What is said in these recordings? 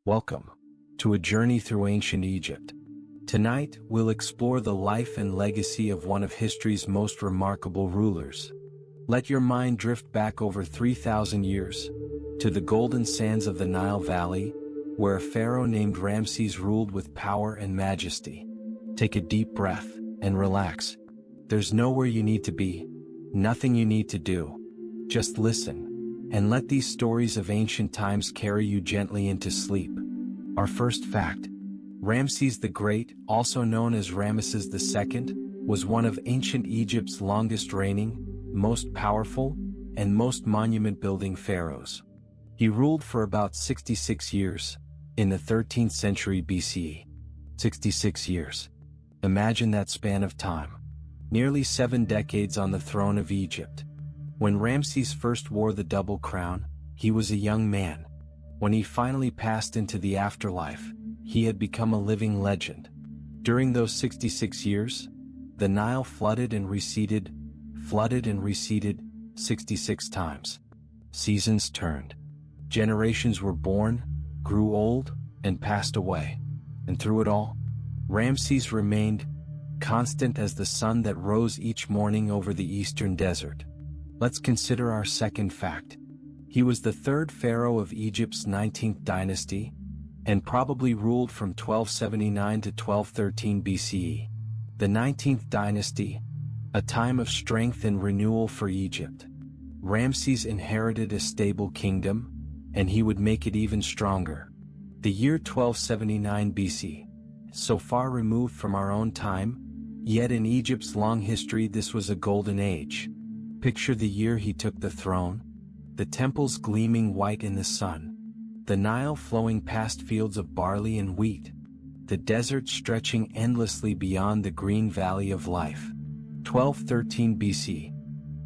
Welcome to a journey through ancient Egypt. Tonight, we'll explore the life and legacy of one of history's most remarkable rulers. Let your mind drift back over 3,000 years, to the golden sands of the Nile Valley, where a pharaoh named Ramses ruled with power and majesty. Take a deep breath and relax. There's nowhere you need to be, nothing you need to do. Just listen, and let these stories of ancient times carry you gently into sleep. Our first fact: Ramses the Great, also known as Ramses II, was one of ancient Egypt's longest reigning, most powerful, and most monument-building pharaohs. He ruled for about 66 years, in the 13th century BCE. 66 years. Imagine that span of time. Nearly 7 decades on the throne of Egypt. When Ramses first wore the double crown, he was a young man. When he finally passed into the afterlife, he had become a living legend. During those 66 years, the Nile flooded and receded 66 times. Seasons turned. Generations were born, grew old, and passed away. And through it all, Ramses remained constant as the sun that rose each morning over the eastern desert. Let's consider our second fact. He was the third pharaoh of Egypt's 19th dynasty, and probably ruled from 1279 to 1213 BCE. The 19th dynasty, a time of strength and renewal for Egypt. Ramses inherited a stable kingdom, and he would make it even stronger. The year 1279 BC, so far removed from our own time, yet in Egypt's long history this was a golden age. Picture the year he took the throne, the temples gleaming white in the sun, the Nile flowing past fields of barley and wheat, the desert stretching endlessly beyond the green valley of life. 1213 BC,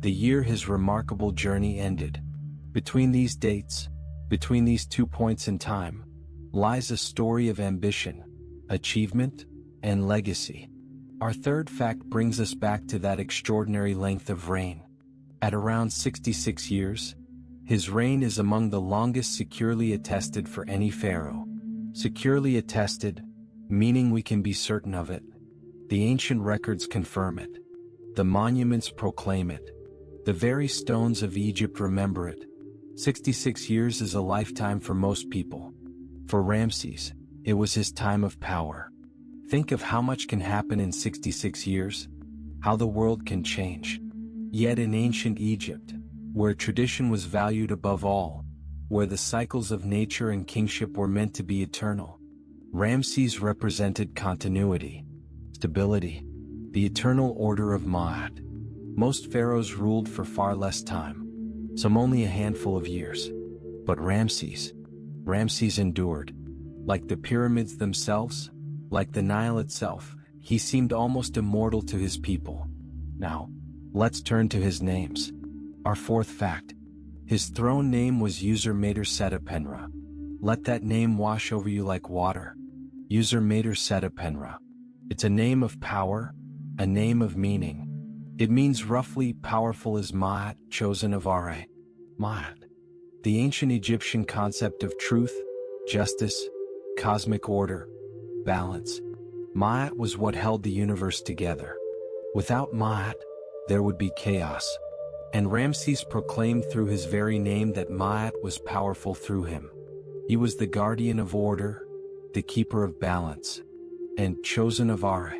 the year his remarkable journey ended. Between these dates, between these 2 points in time, lies a story of ambition, achievement, and legacy. Our third fact brings us back to that extraordinary length of reign. At around 66 years, his reign is among the longest securely attested for any pharaoh. Securely attested, meaning we can be certain of it. The ancient records confirm it. The monuments proclaim it. The very stones of Egypt remember it. 66 years is a lifetime for most people. For Ramses, it was his time of power. Think of how much can happen in 66 years, how the world can change. Yet in ancient Egypt, where tradition was valued above all, where the cycles of nature and kingship were meant to be eternal, Ramses represented continuity, stability, the eternal order of Ma'at. Most pharaohs ruled for far less time, some only a handful of years. But Ramses endured. Like the pyramids themselves, like the Nile itself, he seemed almost immortal to his people. Now, let's turn to his names. Our fourth fact. His throne name was User-Mater-Seta-Penra. Let that name wash over you like water. User-Mater-Seta-Penra. It's a name of power, a name of meaning. It means roughly powerful as Ma'at, chosen of Ra. Ma'at. The ancient Egyptian concept of truth, justice, cosmic order, balance. Ma'at was what held the universe together. Without Ma'at, there would be chaos. And Ramses proclaimed through his very name that Ma'at was powerful through him. He was the guardian of order, the keeper of balance, and chosen of Ra,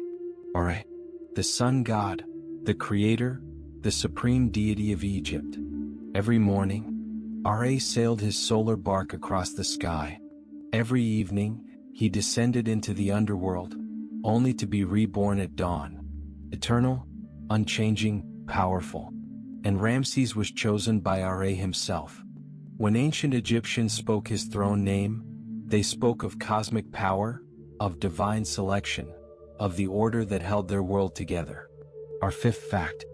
the sun god, the creator, the supreme deity of Egypt. Every morning, Ra sailed his solar bark across the sky. Every evening, he descended into the underworld, only to be reborn at dawn. Eternal, unchanging, powerful. And Ramses was chosen by Ra himself. When ancient Egyptians spoke his throne name, they spoke of cosmic power, of divine selection, of the order that held their world together. Our fifth fact.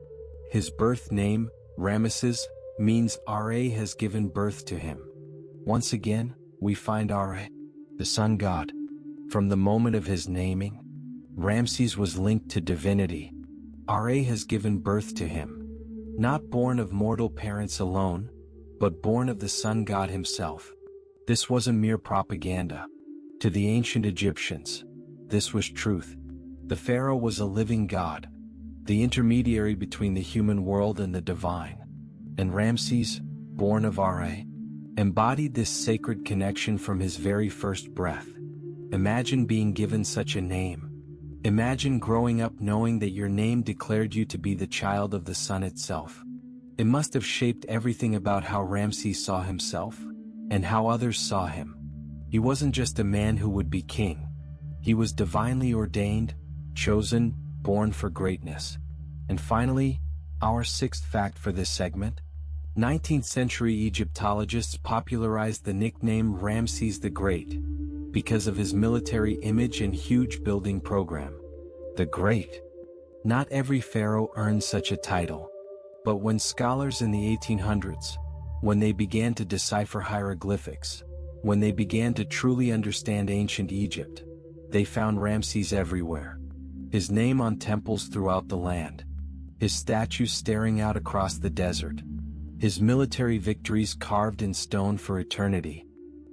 His birth name, Ramesses, means Ra has given birth to him. Once again, we find Ra, the sun god. From the moment of his naming, Ramses was linked to divinity. Ra has given birth to him. Not born of mortal parents alone, but born of the sun god himself. This wasn't mere propaganda. To the ancient Egyptians, this was truth. The pharaoh was a living god, the intermediary between the human world and the divine. And Ramses, born of Ra, embodied this sacred connection from his very first breath. Imagine being given such a name. Imagine growing up knowing that your name declared you to be the child of the sun itself. It must have shaped everything about how Ramses saw himself, and how others saw him. He wasn't just a man who would be king. He was divinely ordained, chosen, born for greatness. And finally, our sixth fact for this segment. 19th century Egyptologists popularized the nickname Ramses the Great because of his military image and huge building program. The Great. Not every pharaoh earned such a title. But when scholars in the 1800s, when they began to decipher hieroglyphics, when they began to truly understand ancient Egypt, they found Ramses everywhere. His name on temples throughout the land. His statues staring out across the desert. His military victories carved in stone for eternity.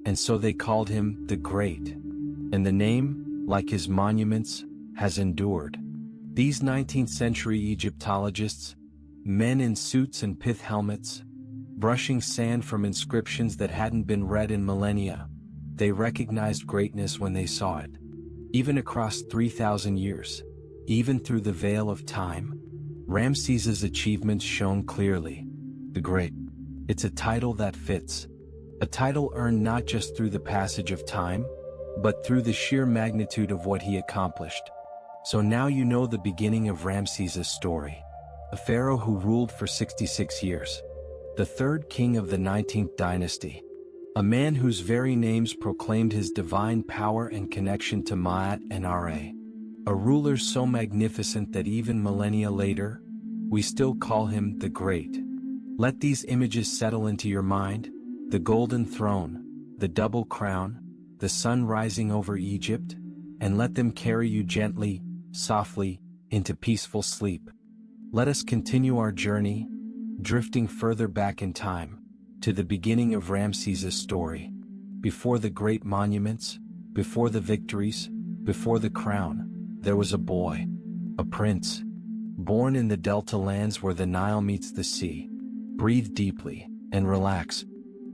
And so they called him the Great. And the name, like his monuments, has endured. These 19th century Egyptologists, men in suits and pith helmets, brushing sand from inscriptions that hadn't been read in millennia, they recognized greatness when they saw it. Even across 3,000 years, even through the veil of time, Ramses's achievements shone clearly. The Great. It's a title that fits. A title earned not just through the passage of time, but through the sheer magnitude of what he accomplished. So now you know the beginning of Ramses's story. A pharaoh who ruled for 66 years. The third king of the 19th dynasty. A man whose very names proclaimed his divine power and connection to Ma'at and Ra. A ruler so magnificent that even millennia later, we still call him the Great. Let these images settle into your mind. The golden throne, the double crown, the sun rising over Egypt, and let them carry you gently, softly, into peaceful sleep. Let us continue our journey, drifting further back in time, to the beginning of Ramses's story. Before the great monuments, before the victories, before the crown, there was a boy, a prince, born in the delta lands where the Nile meets the sea. Breathe deeply, and relax.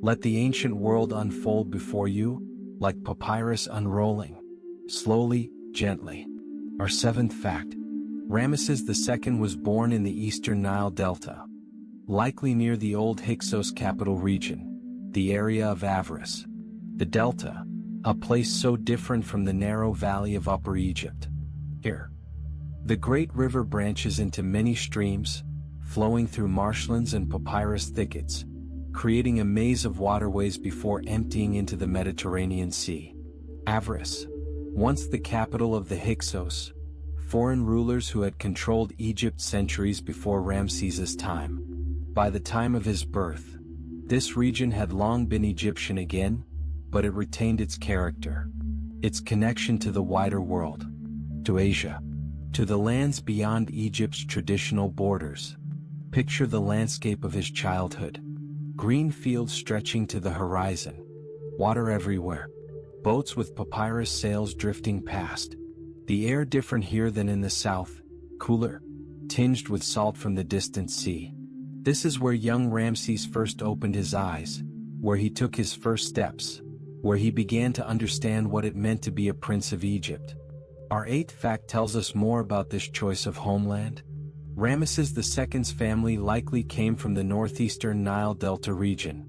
Let the ancient world unfold before you, like papyrus unrolling, slowly, gently. Our seventh fact. Ramses II was born in the eastern Nile Delta, likely near the old Hyksos capital region, the area of avarice. The Delta, a place so different from the narrow valley of Upper Egypt. Here, the great river branches into many streams, flowing through marshlands and papyrus thickets, creating a maze of waterways before emptying into the Mediterranean Sea. Avaris, once the capital of the Hyksos, foreign rulers who had controlled Egypt centuries before Ramses's time. By the time of his birth, this region had long been Egyptian again, but it retained its character, its connection to the wider world, to Asia, to the lands beyond Egypt's traditional borders. Picture the landscape of his childhood. Green fields stretching to the horizon, water everywhere, boats with papyrus sails drifting past. The air different here than in the south, cooler, tinged with salt from the distant sea. This is where young Ramses first opened his eyes, where he took his first steps, where he began to understand what it meant to be a prince of Egypt. Our eighth fact tells us more about this choice of homeland. Ramses II's family likely came from the northeastern Nile Delta region,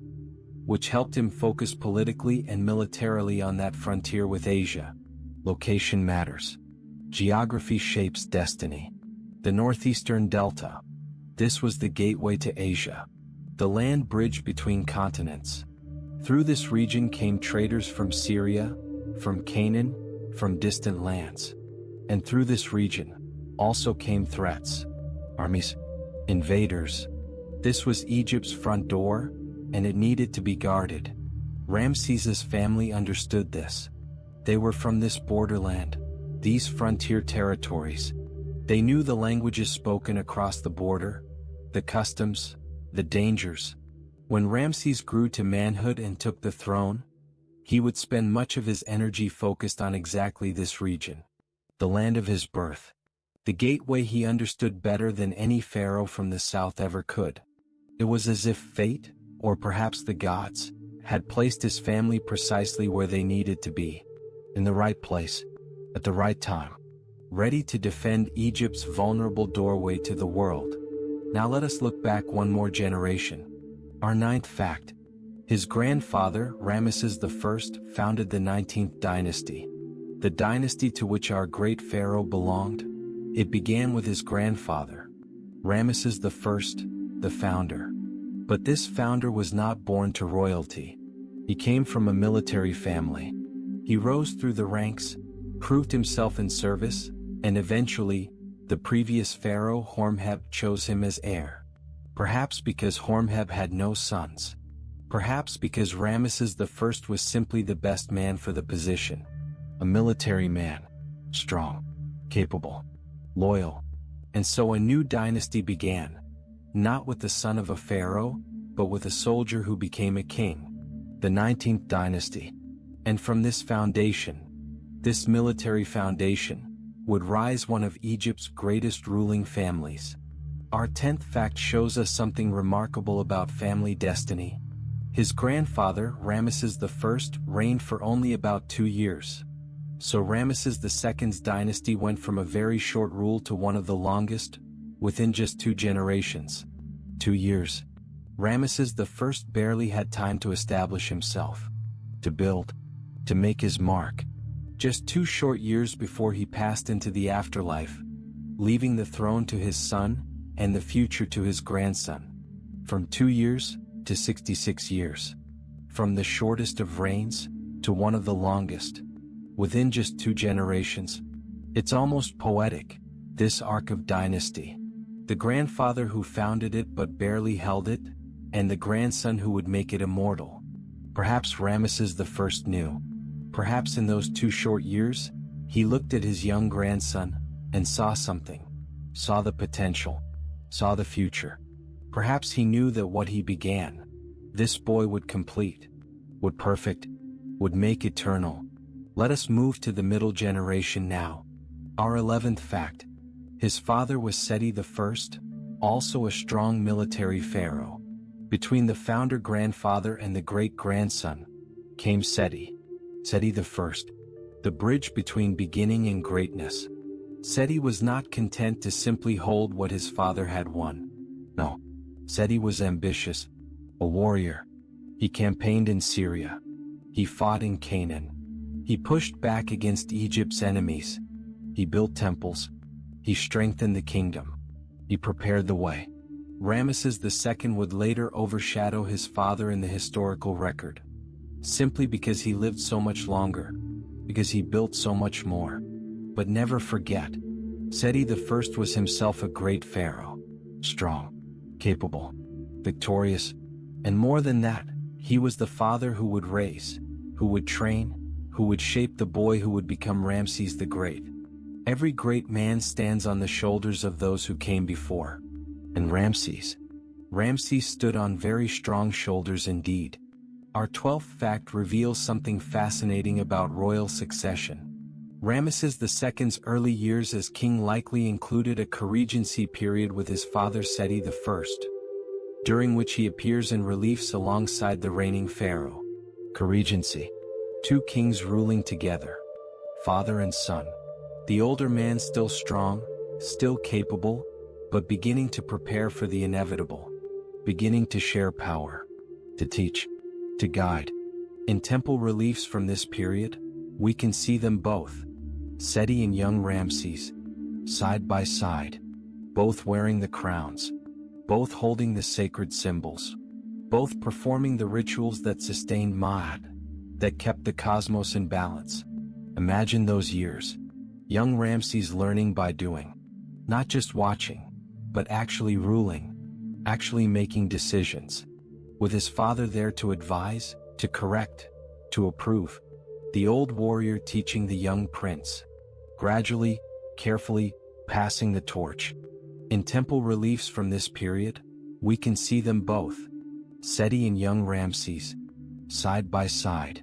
which helped him focus politically and militarily on that frontier with Asia. Location matters. Geography shapes destiny. The northeastern Delta. This was the gateway to Asia, the land bridge between continents. Through this region came traders from Syria, from Canaan, from distant lands. And through this region also came threats. Armies, invaders. This was Egypt's front door, and it needed to be guarded. Ramses's family understood this. They were from this borderland, these frontier territories. They knew the languages spoken across the border, the customs, the dangers. When Ramses grew to manhood and took the throne, He would spend much of his energy focused on exactly this region, the land of his birth, the gateway he understood better than any pharaoh from the south ever could. It was as if fate, or perhaps the gods, had placed his family precisely where they needed to be, in the right place, at the right time, ready to defend Egypt's vulnerable doorway to the world. Now let us look back one more generation. Our ninth fact. His grandfather, Ramses I, founded the 19th dynasty, the dynasty to which our great pharaoh belonged. It began with his grandfather, Ramses I, the founder. But this founder was not born to royalty. He came from a military family. He rose through the ranks, proved himself in service, and eventually, the previous pharaoh Horemheb chose him as heir. Perhaps because Horemheb had no sons. Perhaps because Ramses I was simply the best man for the position. A military man, strong, capable, loyal. And so a new dynasty began, not with the son of a pharaoh, but with a soldier who became a king, the 19th dynasty. And from this foundation, this military foundation, would rise one of Egypt's greatest ruling families. Our 10th fact shows us something remarkable about family destiny. His grandfather, Ramses I, reigned for only about 2 years. So Ramses II's dynasty went from a very short rule to one of the longest, within just 2 generations. 2 years. Ramses I barely had time to establish himself, to build, to make his mark. Just 2 short years before he passed into the afterlife, leaving the throne to his son, and the future to his grandson. From 2 years to 66 years. From the shortest of reigns to one of the longest, within just 2 generations. It's almost poetic, this arc of dynasty. The grandfather who founded it but barely held it, and the grandson who would make it immortal. Perhaps Ramses I knew. Perhaps in those 2 short years, he looked at his young grandson and saw something, saw the potential, saw the future. Perhaps he knew that what he began, this boy would complete, would perfect, would make eternal. Let us move to the middle generation now. Our 11th fact. His father was Seti I, also a strong military pharaoh. Between the founder grandfather and the great-grandson came Seti. Seti I, the bridge between beginning and greatness. Seti was not content to simply hold what his father had won. No, Seti was ambitious, a warrior. He campaigned in Syria. He fought in Canaan. He pushed back against Egypt's enemies. He built temples. He strengthened the kingdom. He prepared the way. Ramses II would later overshadow his father in the historical record, simply because he lived so much longer, because he built so much more. But never forget, Seti I was himself a great pharaoh, strong, capable, victorious, and more than that, he was the father who would raise, who would train, who would shape the boy who would become Ramses the Great. Every great man stands on the shoulders of those who came before. And Ramses stood on very strong shoulders indeed. Our 12th fact reveals something fascinating about royal succession. Ramses II's early years as king likely included a co-regency period with his father Seti I, during which he appears in reliefs alongside the reigning pharaoh. Co-regency. 2 kings ruling together. Father and son. The older man still strong, still capable, but beginning to prepare for the inevitable. Beginning to share power. To teach. To guide. In temple reliefs from this period, we can see them both. Seti and young Ramses, side by side, both wearing the crowns, both holding the sacred symbols, both performing the rituals that sustained Ma'at, that kept the cosmos in balance. Imagine those years. Young Ramses learning by doing, not just watching, but actually ruling, actually making decisions, with his father there to advise, to correct, to approve. The old warrior teaching the young prince, gradually, carefully, passing the torch. In temple reliefs from this period, we can see them both, Seti and young Ramses, side by side,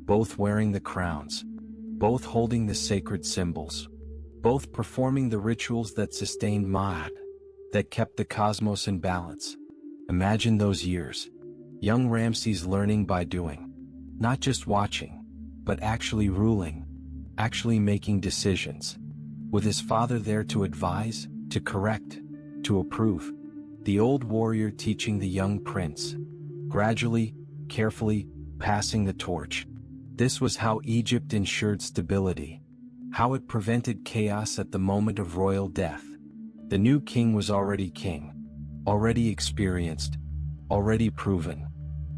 both wearing the crowns, both holding the sacred symbols, both performing the rituals that sustained Ma'at, that kept the cosmos in balance. Imagine those years. Young Ramses learning by doing. Not just watching, but actually ruling, actually making decisions. With his father there to advise, to correct, to approve. The old warrior teaching the young prince. Gradually, carefully, passing the torch. This was how Egypt ensured stability. How it prevented chaos at the moment of royal death. The new king was already king. Already experienced. Already proven.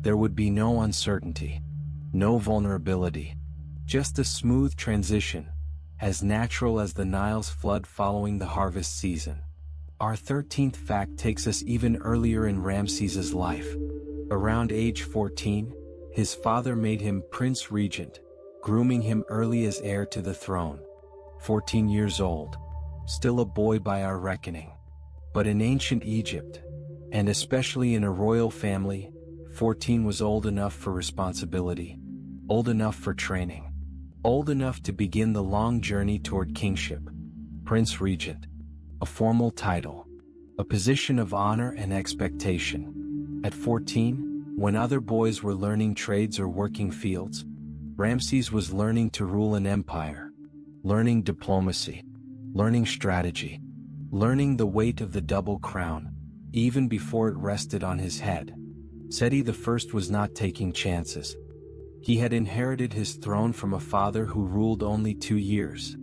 There would be no uncertainty. No vulnerability. Just a smooth transition, as natural as the Nile's flood following the harvest season. Our 13th fact takes us even earlier in Ramses's life. Around age 14, his father made him Prince Regent, grooming him early as heir to the throne. 14 years old, still a boy by our reckoning. But in ancient Egypt, and especially in a royal family, 14 was old enough for responsibility, old enough for training, old enough to begin the long journey toward kingship. Prince Regent, a formal title, a position of honor and expectation. At 14, when other boys were learning trades or working fields, Ramses was learning to rule an empire, learning diplomacy, learning strategy, learning the weight of the double crown, even before it rested on his head. Seti I was not taking chances. He had inherited his throne from a father who ruled only 2 years.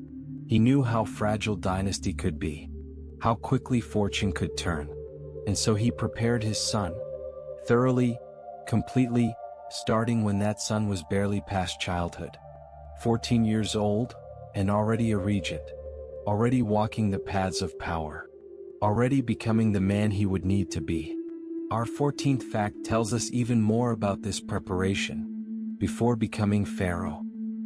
He knew how fragile dynasty could be, how quickly fortune could turn, and so he prepared his son, thoroughly, completely, starting when that son was barely past childhood. 14 years old, and already a regent, already walking the paths of power, already becoming the man he would need to be. Our 14th fact tells us even more about this preparation. Before becoming pharaoh,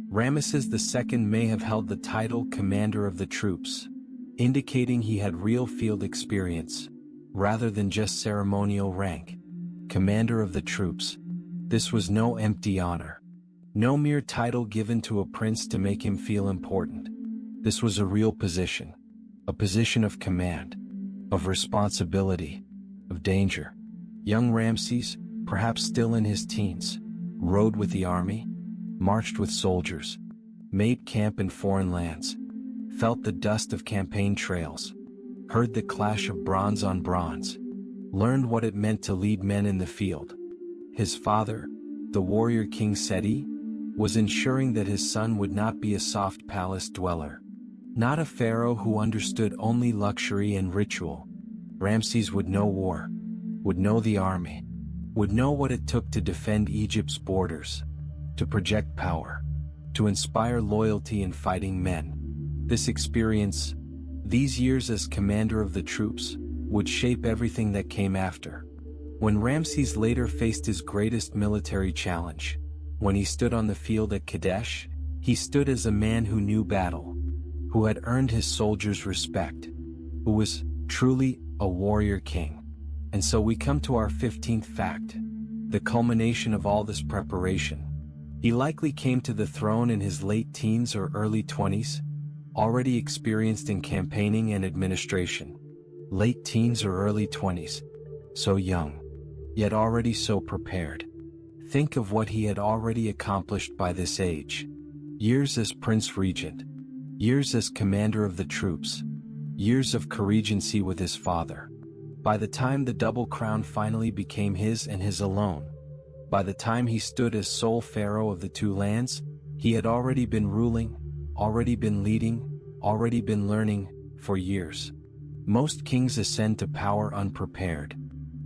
Ramses II may have held the title commander of the troops, indicating he had real field experience, rather than just ceremonial rank. Commander of the troops. This was no empty honor. No mere title given to a prince to make him feel important. This was a real position. A position of command, of responsibility, of danger. Young Ramses, perhaps still in his teens, rode with the army, marched with soldiers, made camp in foreign lands, felt the dust of campaign trails, heard the clash of bronze on bronze, learned what it meant to lead men in the field. His father, the warrior King Seti, was ensuring that his son would not be a soft palace dweller, not a pharaoh who understood only luxury and ritual. Ramses would know war, would know the army, would know what it took to defend Egypt's borders, to project power, to inspire loyalty in fighting men. This experience, these years as commander of the troops, would shape everything that came after. When Ramses later faced his greatest military challenge, when he stood on the field at Kadesh, he stood as a man who knew battle, who had earned his soldiers' respect, who was truly a warrior king. And so we come to our 15th fact, the culmination of all this preparation. He likely came to the throne in his late teens or early 20s, already experienced in campaigning and administration. Late teens or early 20s, so young, yet already so prepared. Think of what he had already accomplished by this age. Years as Prince Regent, years as commander of the troops, years of co-regency with his father. By the time the double crown finally became his and his alone, by the time he stood as sole pharaoh of the two lands, he had already been ruling, already been leading, already been learning, for years. Most kings ascend to power unprepared,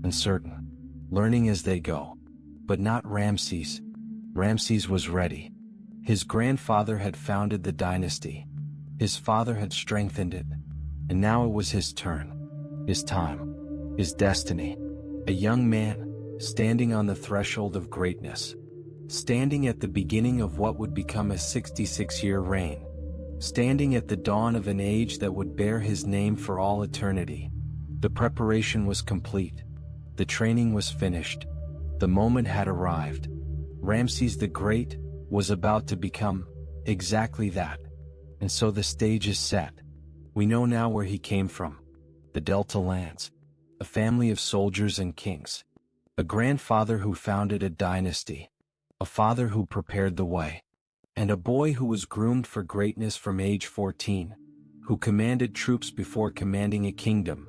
uncertain, learning as they go. But not Ramses. Ramses was ready. His grandfather had founded the dynasty. His father had strengthened it. And now it was his turn, his time, his destiny. A young man, standing on the threshold of greatness. Standing at the beginning of what would become a 66-year reign. Standing at the dawn of an age that would bear his name for all eternity. The preparation was complete. The training was finished. The moment had arrived. Ramses the Great, was about to become exactly that. And so the stage is set. We know now where he came from. The Delta lands. A family of soldiers and kings. A grandfather who founded a dynasty. A father who prepared the way. And a boy who was groomed for greatness from age 14. Who commanded troops before commanding a kingdom.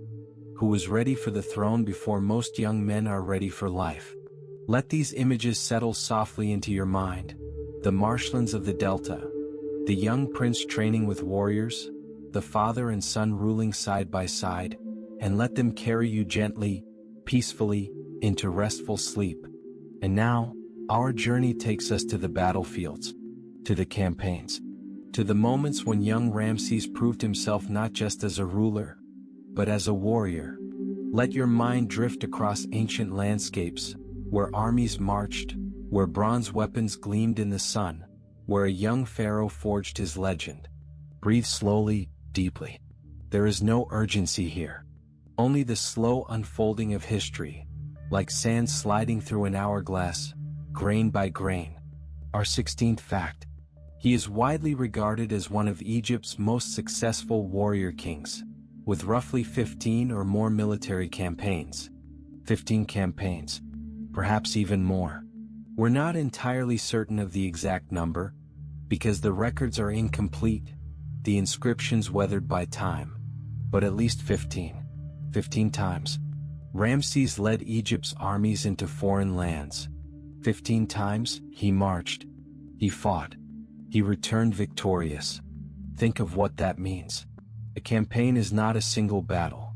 Who was ready for the throne before most young men are ready for life. Let these images settle softly into your mind. The marshlands of the Delta. The young prince training with warriors. The father and son ruling side by side. And let them carry you gently, peacefully, into restful sleep. And now, our journey takes us to the battlefields. To the campaigns. To the moments when young Ramses proved himself not just as a ruler, but as a warrior. Let your mind drift across ancient landscapes, where armies marched, where bronze weapons gleamed in the sun, where a young pharaoh forged his legend. Breathe slowly, deeply. There is no urgency here. Only the slow unfolding of history, like sand sliding through an hourglass, grain by grain. Our 16th fact. He is widely regarded as one of Egypt's most successful warrior kings, with roughly 15 or more military campaigns. 15 campaigns, perhaps even more. We're not entirely certain of the exact number, because the records are incomplete, the inscriptions weathered by time. But at least 15. 15 times. Ramses led Egypt's armies into foreign lands. 15 times, he marched. He fought. He returned victorious. Think of what that means. A campaign is not a single battle.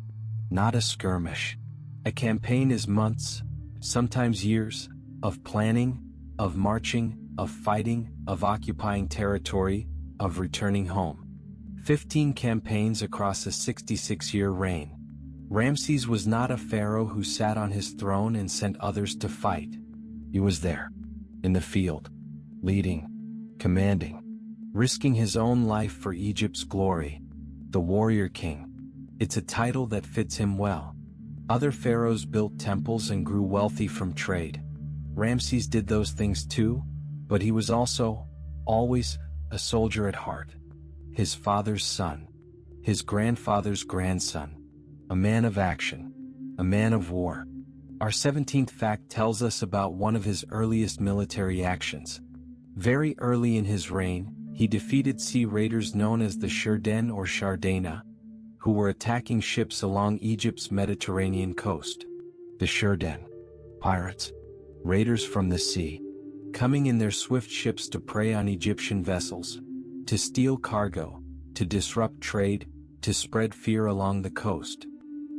Not a skirmish. A campaign is months, sometimes years, of planning, of marching, of fighting, of occupying territory, of returning home. 15 campaigns across a 66-year reign. Ramses was not a pharaoh who sat on his throne and sent others to fight. He was there, in the field, leading, commanding, risking his own life for Egypt's glory. The warrior king. It's a title that fits him well. Other pharaohs built temples and grew wealthy from trade. Ramses did those things too, but he was also, always, a soldier at heart. His father's son. His grandfather's grandson. A man of action. A man of war. Our 17th fact tells us about one of his earliest military actions. Very early in his reign, he defeated sea raiders known as the Shirden or Shardana, who were attacking ships along Egypt's Mediterranean coast. The Shirden, pirates, raiders from the sea, coming in their swift ships to prey on Egyptian vessels, to steal cargo, to disrupt trade, to spread fear along the coast.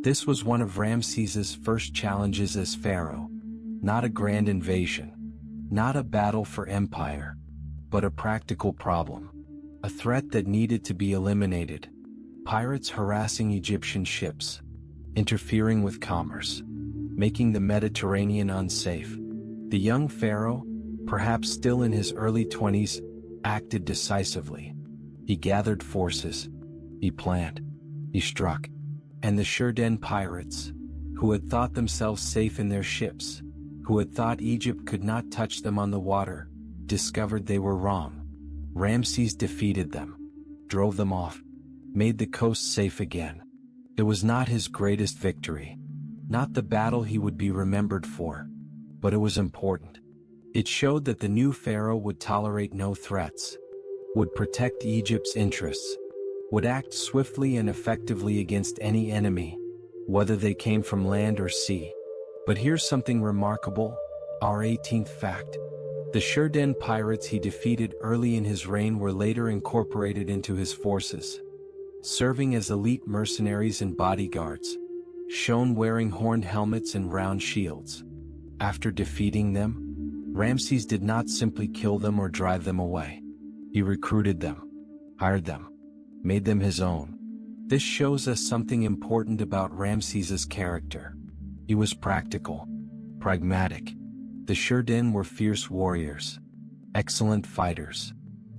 This was one of Ramses's first challenges as pharaoh. Not a grand invasion. Not a battle for empire. But a practical problem. A threat that needed to be eliminated. Pirates harassing Egyptian ships. Interfering with commerce. Making the Mediterranean unsafe. The young pharaoh, perhaps still in his early 20s, acted decisively. He gathered forces. He planned. He struck. And the Shirden pirates, who had thought themselves safe in their ships, who had thought Egypt could not touch them on the water, discovered they were wrong. Ramses defeated them, drove them off, made the coast safe again. It was not his greatest victory, not the battle he would be remembered for, but it was important. It showed that the new pharaoh would tolerate no threats, would protect Egypt's interests, would act swiftly and effectively against any enemy, whether they came from land or sea. But here's something remarkable, our 18th fact. The Shirden pirates he defeated early in his reign were later incorporated into his forces, serving as elite mercenaries and bodyguards, shown wearing horned helmets and round shields. After defeating them, Ramses did not simply kill them or drive them away. He recruited them, hired them, made them his own. This shows us something important about Ramses's character. He was practical, pragmatic. The Shirden were fierce warriors, excellent fighters.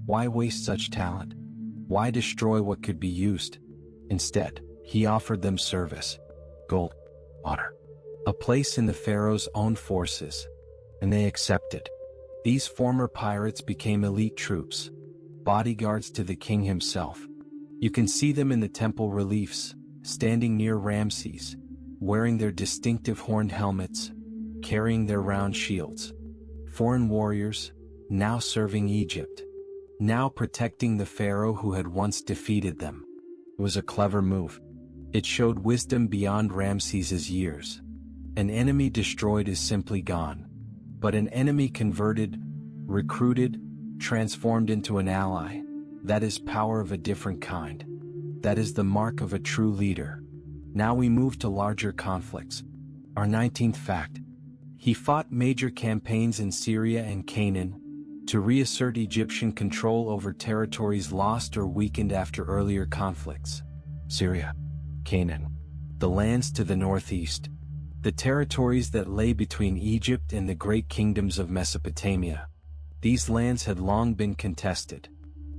Why waste such talent? Why destroy what could be used? Instead, he offered them service, gold, water, a place in the pharaoh's own forces, and they accepted. These former pirates became elite troops, bodyguards to the king himself. You can see them in the temple reliefs, standing near Ramses, wearing their distinctive horned helmets, carrying their round shields. Foreign warriors, now serving Egypt, now protecting the pharaoh who had once defeated them. It was a clever move. It showed wisdom beyond Ramses's years. An enemy destroyed is simply gone. But an enemy converted, recruited, transformed into an ally, that is power of a different kind. That is the mark of a true leader. Now we move to larger conflicts. Our 19th fact. He fought major campaigns in Syria and Canaan to reassert Egyptian control over territories lost or weakened after earlier conflicts. Syria, Canaan, the lands to the northeast, the territories that lay between Egypt and the great kingdoms of Mesopotamia. These lands had long been contested.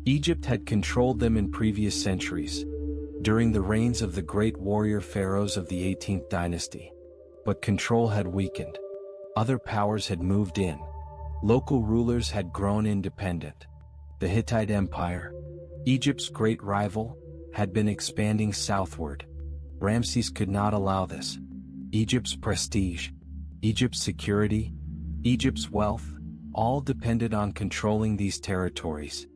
Egypt had controlled them in previous centuries, during the reigns of the great warrior pharaohs of the 18th dynasty. But control had weakened. Other powers had moved in. Local rulers had grown independent. The Hittite Empire, Egypt's great rival, had been expanding southward. Ramses could not allow this. Egypt's prestige, Egypt's security, Egypt's wealth, all depended on controlling these territories.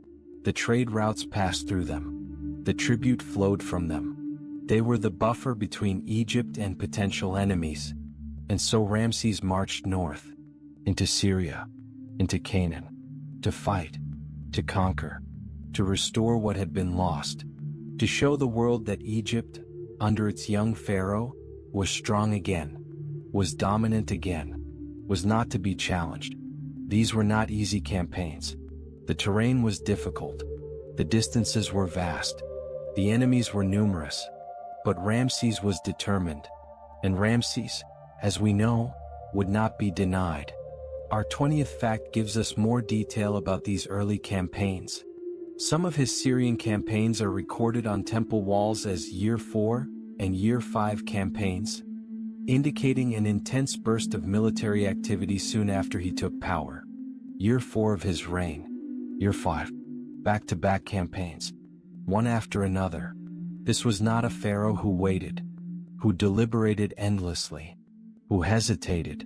The trade routes passed through them. The tribute flowed from them. They were the buffer between Egypt and potential enemies. And so Ramses marched north, into Syria, into Canaan, to fight, to conquer, to restore what had been lost, to show the world that Egypt, under its young pharaoh, was strong again, was dominant again, was not to be challenged. These were not easy campaigns. The terrain was difficult. The distances were vast. The enemies were numerous. But Ramses was determined. And Ramses, as we know, would not be denied. Our 20th fact gives us more detail about these early campaigns. Some of his Syrian campaigns are recorded on temple walls as Year 4 and Year 5 campaigns, indicating an intense burst of military activity soon after he took power. Year 4 of his reign. Year 5. Back-to-back campaigns, one after another. This was not a pharaoh who waited, who deliberated endlessly, who hesitated.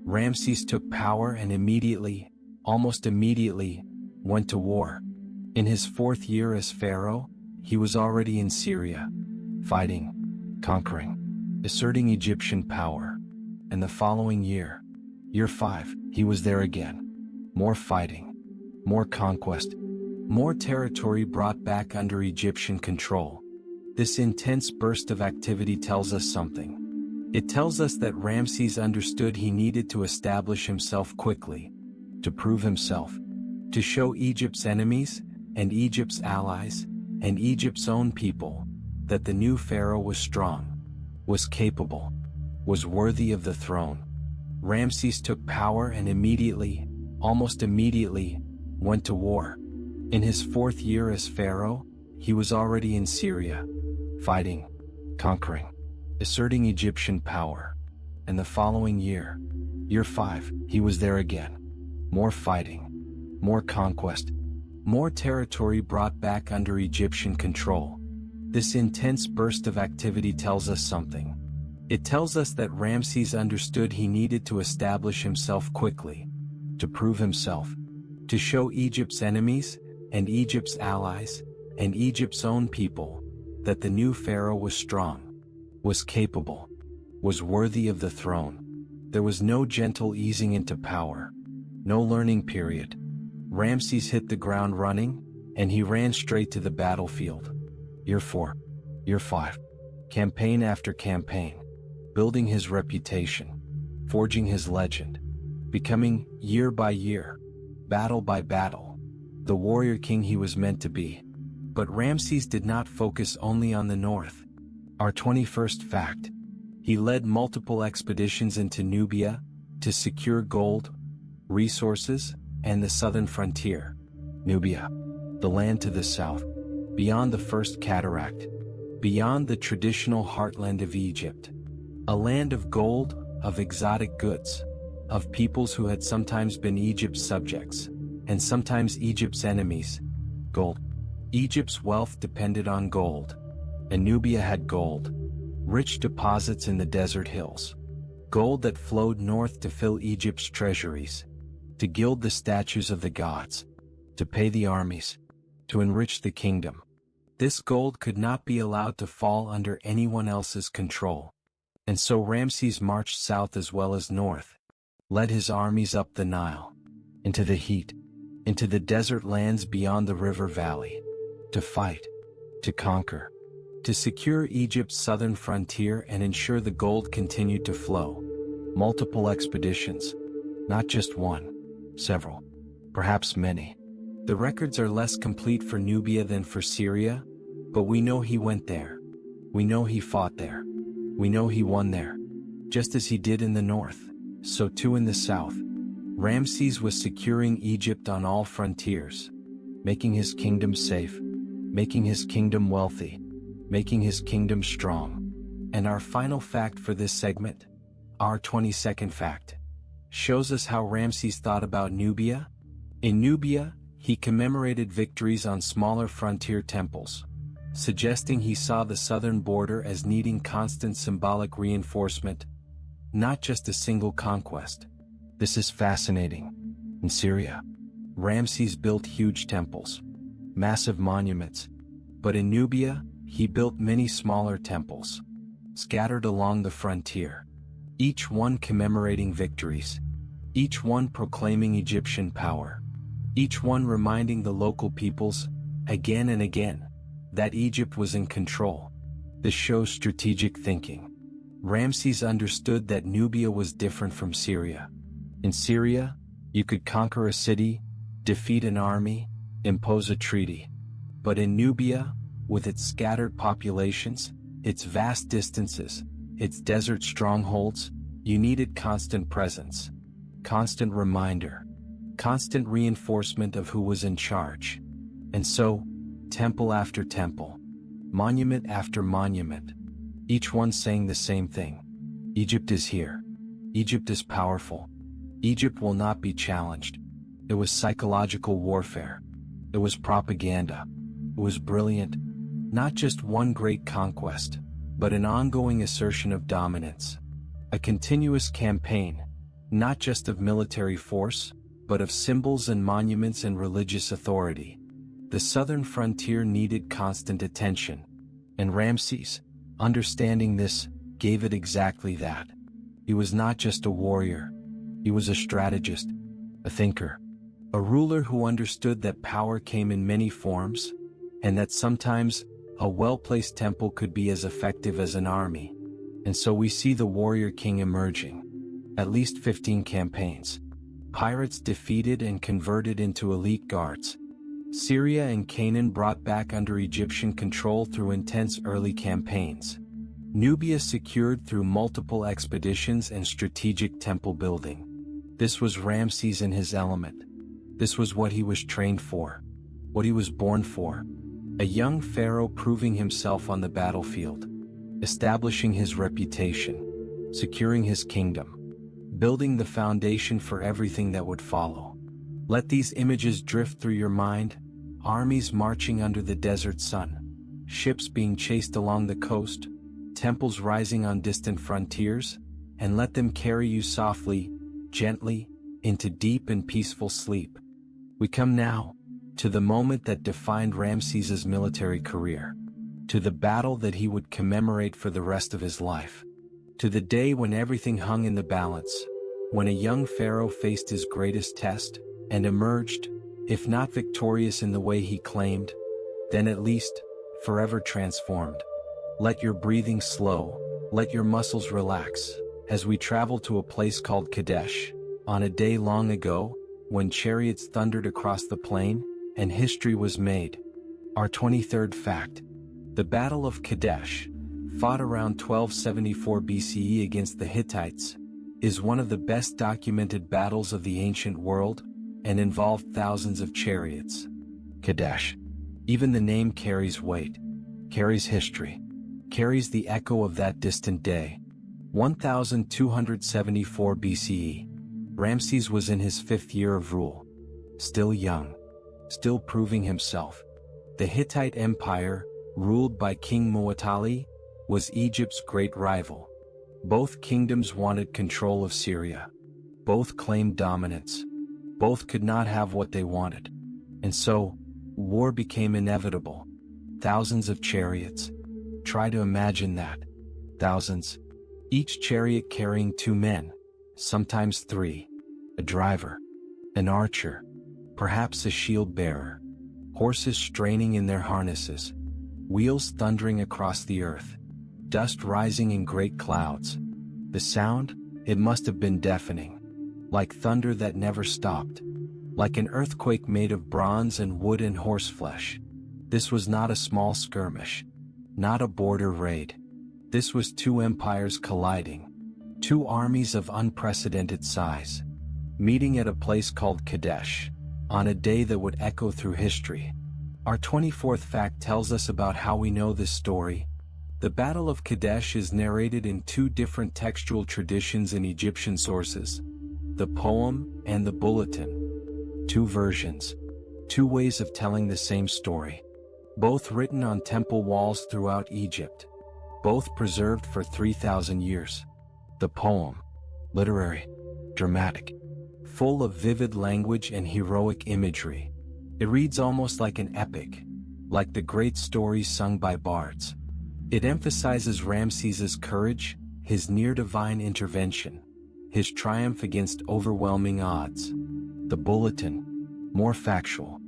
Ramses took power and immediately, almost immediately, went to war. In his 4th year as pharaoh, he was already in Syria, fighting, conquering, asserting Egyptian power. And the following year, Year 5, he was there again. More fighting, more conquest, more territory brought back under Egyptian control. This intense burst of activity tells us something. It tells us that Ramses understood he needed to establish himself quickly, to prove himself, to show Egypt's enemies, and Egypt's allies, and Egypt's own people, that the new pharaoh was strong, was capable, was worthy of the throne. Ramses took power and immediately, almost immediately, went to war. In his 4th year as pharaoh, he was already in Syria, fighting, conquering, asserting Egyptian power. And the following year, Year 5, he was there again. More fighting, more conquest, more territory brought back under Egyptian control. This intense burst of activity tells us something. It tells us that Ramses understood he needed to establish himself quickly, to prove himself, to show Egypt's enemies, and Egypt's allies, and Egypt's own people, that the new pharaoh was strong, was capable, was worthy of the throne. There was no gentle easing into power, no learning period. Ramses hit the ground running, and he ran straight to the battlefield. Year 4, Year 5, campaign after campaign, building his reputation, forging his legend, becoming, year by year, battle by battle, the warrior king he was meant to be. But Ramses did not focus only on the north. Our 21st fact. He led multiple expeditions into Nubia to secure gold, resources, and the southern frontier. Nubia, the land to the south, beyond the first cataract, beyond the traditional heartland of Egypt. A land of gold, of exotic goods, of peoples who had sometimes been Egypt's subjects, and sometimes Egypt's enemies. Gold. Egypt's wealth depended on gold, and Nubia had gold, rich deposits in the desert hills. Gold that flowed north to fill Egypt's treasuries, to gild the statues of the gods, to pay the armies, to enrich the kingdom. This gold could not be allowed to fall under anyone else's control. And so Ramses marched south as well as north, led his armies up the Nile, into the heat, into the desert lands beyond the river valley, to fight, to conquer, to secure Egypt's southern frontier and ensure the gold continued to flow. Multiple expeditions, not just one, several, perhaps many. The records are less complete for Nubia than for Syria, but we know he went there. We know he fought there. We know he won there. Just as he did in the north, so too in the south. Ramses was securing Egypt on all frontiers, making his kingdom safe, making his kingdom wealthy, making his kingdom strong. And our final fact for this segment, our 22nd fact, shows us how Ramses thought about Nubia. In Nubia, he commemorated victories on smaller frontier temples, suggesting he saw the southern border as needing constant symbolic reinforcement, not just a single conquest. This is fascinating. In Syria, Ramses built huge temples, massive monuments, but in Nubia, he built many smaller temples, scattered along the frontier, each one commemorating victories, each one proclaiming Egyptian power, each one reminding the local peoples, again and again, that Egypt was in control. This shows strategic thinking. Ramses understood that Nubia was different from Syria. In Syria, you could conquer a city, defeat an army, impose a treaty. But in Nubia, with its scattered populations, its vast distances, its desert strongholds, you needed constant presence, constant reminder, constant reinforcement of who was in charge. And so, temple after temple, monument after monument, each one saying the same thing. Egypt is here. Egypt is powerful. Egypt will not be challenged. It was psychological warfare. It was propaganda. It was brilliant. Not just one great conquest, but an ongoing assertion of dominance. A continuous campaign, not just of military force, but of symbols and monuments and religious authority. The southern frontier needed constant attention, and Ramses, understanding this, gave it exactly that. He was not just a warrior. He was a strategist, a thinker, a ruler who understood that power came in many forms, and that sometimes a well-placed temple could be as effective as an army. And so we see the warrior king emerging. At least 15 campaigns. Pirates defeated and converted into elite guards. Syria and Canaan brought back under Egyptian control through intense early campaigns. Nubia secured through multiple expeditions and strategic temple building. This was Ramses in his element. This was what he was trained for, what he was born for. A young pharaoh proving himself on the battlefield, establishing his reputation, securing his kingdom, building the foundation for everything that would follow. Let these images drift through your mind, armies marching under the desert sun, ships being chased along the coast, temples rising on distant frontiers, and let them carry you softly, gently, into deep and peaceful sleep. We come now to the moment that defined Ramses's military career, to the battle that he would commemorate for the rest of his life, to the day when everything hung in the balance, when a young pharaoh faced his greatest test, and emerged, if not victorious in the way he claimed, then at least, forever transformed. Let your breathing slow, let your muscles relax, as we travel to a place called Kadesh, on a day long ago, when chariots thundered across the plain, and history was made. Our 23rd fact. The Battle of Kadesh, fought around 1274 BCE against the Hittites, is one of the best documented battles of the ancient world, and involved thousands of chariots. Kadesh. Even the name carries weight, carries history, carries the echo of that distant day. 1274 BCE. Ramses was in his 5th year of rule. Still young. Still proving himself. The Hittite Empire, ruled by King Muwatalli, was Egypt's great rival. Both kingdoms wanted control of Syria. Both claimed dominance. Both could not have what they wanted. And so, war became inevitable. Thousands of chariots. Try to imagine that. Thousands. Each chariot carrying 2 men, sometimes 3. A driver. An archer. Perhaps a shield bearer. Horses straining in their harnesses. Wheels thundering across the earth. Dust rising in great clouds. The sound, it must have been deafening. Like thunder that never stopped. Like an earthquake made of bronze and wood and horseflesh. This was not a small skirmish. Not a border raid. This was 2 empires colliding. 2 armies of unprecedented size. Meeting at a place called Kadesh. On a day that would echo through history. Our 24th fact tells us about how we know this story. The Battle of Kadesh is narrated in 2 different textual traditions in Egyptian sources. The poem and the bulletin. 2 versions. 2 ways of telling the same story. Both written on temple walls throughout Egypt. Both preserved for 3,000 years. The poem. Literary. Dramatic. Full of vivid language and heroic imagery. It reads almost like an epic. Like the great stories sung by bards. It emphasizes Ramses's courage, his near-divine intervention. His triumph against overwhelming odds. The bulletin. More factual.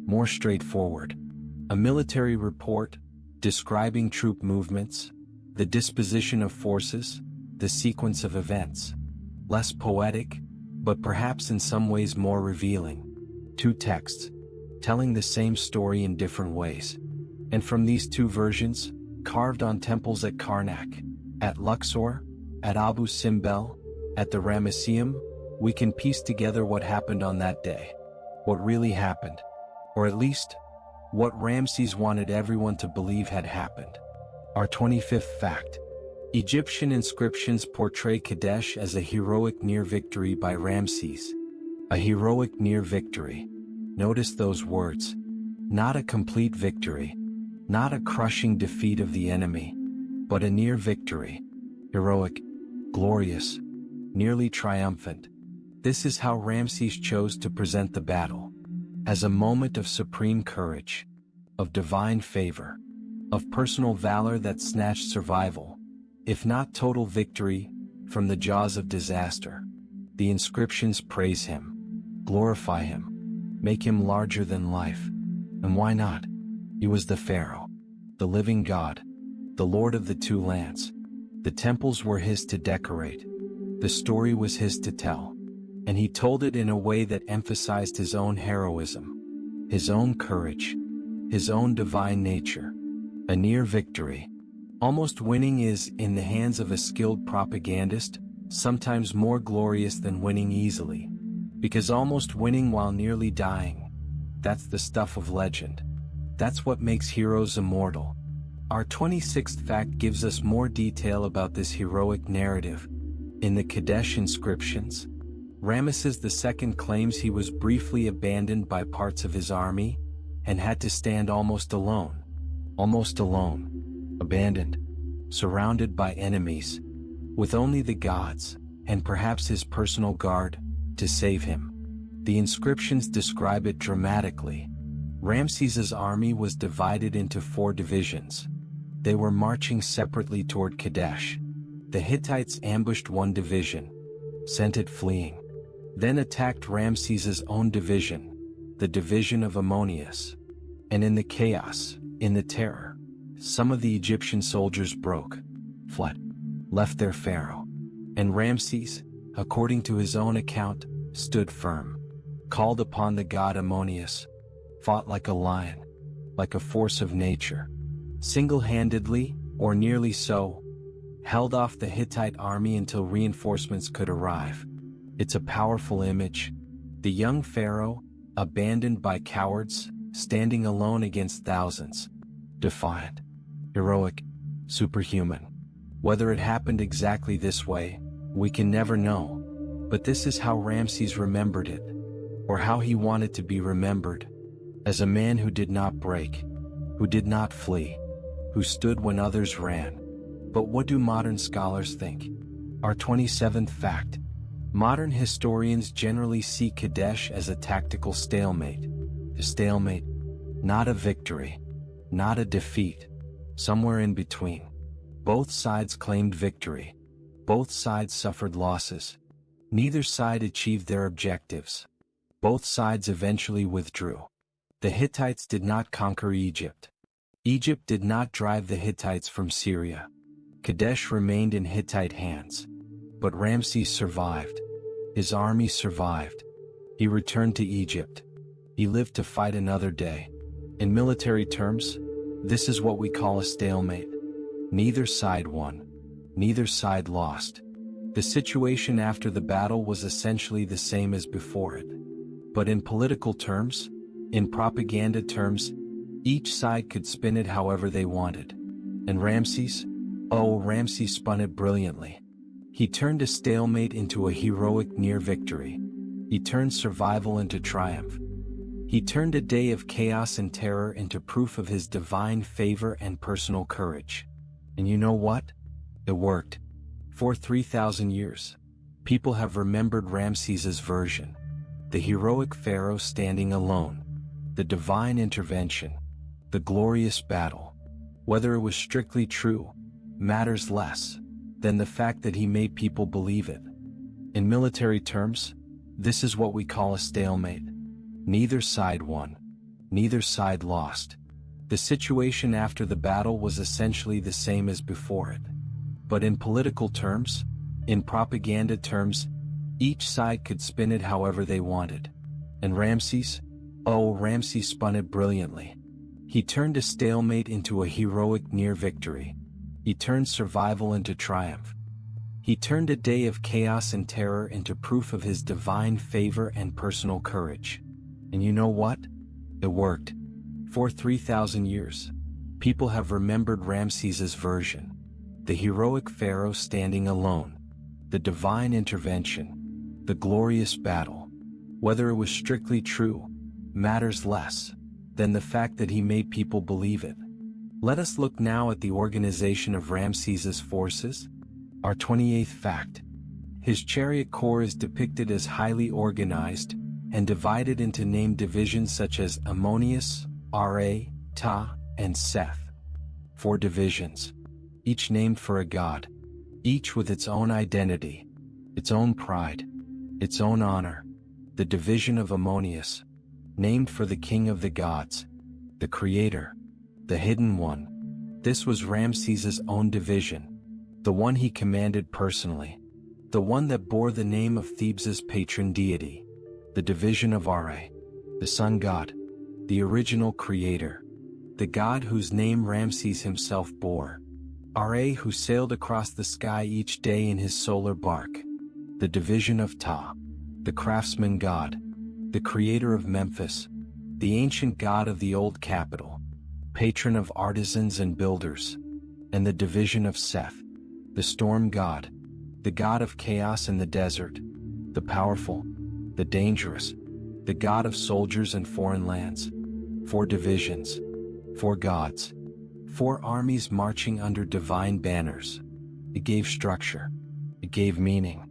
More straightforward. A military report, describing troop movements, the disposition of forces, the sequence of events. Less poetic, but perhaps in some ways more revealing. 2 texts, telling the same story in different ways. And from these 2 versions, carved on temples at Karnak, at Luxor, at Abu Simbel, at the Ramesseum, we can piece together what happened on that day. What really happened. Or at least, what Ramses wanted everyone to believe had happened. Our 25th fact. Egyptian inscriptions portray Kadesh as a heroic near victory by Ramses. A heroic near victory. Notice those words. Not a complete victory. Not a crushing defeat of the enemy. But a near victory. Heroic. Glorious. Nearly triumphant. This is how Ramses chose to present the battle. As a moment of supreme courage. Of divine favor. Of personal valor that snatched survival, if not total victory, from the jaws of disaster. The inscriptions praise him. Glorify him. Make him larger than life. And why not? He was the pharaoh. The living God. The Lord of the 2 lands. The temples were his to decorate. The story was his to tell. And he told it in a way that emphasized his own heroism. His own courage. His own divine nature. A near victory. Almost winning is, in the hands of a skilled propagandist, sometimes more glorious than winning easily. Because almost winning while nearly dying. That's the stuff of legend. That's what makes heroes immortal. Our 26th fact gives us more detail about this heroic narrative. In the Kadesh inscriptions, Ramses II claims he was briefly abandoned by parts of his army, and had to stand almost alone. Almost alone. Abandoned. Surrounded by enemies. With only the gods, and perhaps his personal guard, to save him. The inscriptions describe it dramatically. Ramses's army was divided into 4 divisions. They were marching separately toward Kadesh. The Hittites ambushed one division, sent it fleeing. Then attacked Ramses's own division, the division of Ammonius. And in the chaos, in the terror, some of the Egyptian soldiers broke, fled, left their pharaoh. And Ramses, according to his own account, stood firm, called upon the god Ammonius, fought like a lion, like a force of nature, single-handedly, or nearly so, held off the Hittite army until reinforcements could arrive. It's a powerful image. The young pharaoh, abandoned by cowards, standing alone against thousands. Defiant, heroic, superhuman. Whether it happened exactly this way, we can never know. But this is how Ramses remembered it, or how he wanted to be remembered, as a man who did not break, who did not flee, who stood when others ran. But what do modern scholars think? Our 27th fact. Modern historians generally see Kadesh as a tactical stalemate. A stalemate, not a victory, not a defeat, somewhere in between. Both sides claimed victory. Both sides suffered losses. Neither side achieved their objectives. Both sides eventually withdrew. The Hittites did not conquer Egypt. Egypt did not drive the Hittites from Syria. Kadesh remained in Hittite hands. But Ramses survived. His army survived. He returned to Egypt. He lived to fight another day. In military terms, this is what we call a stalemate. Neither side won. Neither side lost. The situation after the battle was essentially the same as before it. But in political terms, in propaganda terms, each side could spin it however they wanted. And Ramses spun it brilliantly. He turned a stalemate into a heroic near victory. He turned survival into triumph. He turned a day of chaos and terror into proof of his divine favor and personal courage. And you know what? It worked. For 3,000 years, people have remembered Ramses's version. The heroic pharaoh standing alone. The divine intervention. The glorious battle. Whether it was strictly true, matters less than the fact that he made people believe it. In military terms, this is what we call a stalemate. Neither side won. Neither side lost. The situation after the battle was essentially the same as before it. But in political terms, in propaganda terms, each side could spin it however they wanted. And Ramses spun it brilliantly. He turned a stalemate into a heroic near victory. He turned survival into triumph. He turned a day of chaos and terror into proof of his divine favor and personal courage. And you know what? It worked. For 3,000 years, people have remembered Ramses's version. The heroic pharaoh standing alone. The divine intervention. The glorious battle. Whether it was strictly true, matters less than the fact that he made people believe it. Let us look now at the organization of Ramses's forces. Our 28th fact. His chariot corps is depicted as highly organized and divided into named divisions such as Ammonius, Ra, Ta, and Seth. 4 divisions, each named for a god, each with its own identity, its own pride, its own honor. The division of Ammonius, named for the king of the gods, the creator, the hidden one. This was Ramses's own division, the one he commanded personally, the one that bore the name of Thebes's patron deity. The division of Ra, the sun god, the original creator, the god whose name Ramses himself bore. Ra, who sailed across the sky each day in his solar bark. The division of Ta, the craftsman god, the creator of Memphis, the ancient god of the old capital, patron of artisans and builders. And the division of Seth, the storm god, the god of chaos in the desert, the powerful, the dangerous, the god of soldiers and foreign lands. 4 divisions, 4 gods, 4 armies marching under divine banners. It gave structure. It gave meaning.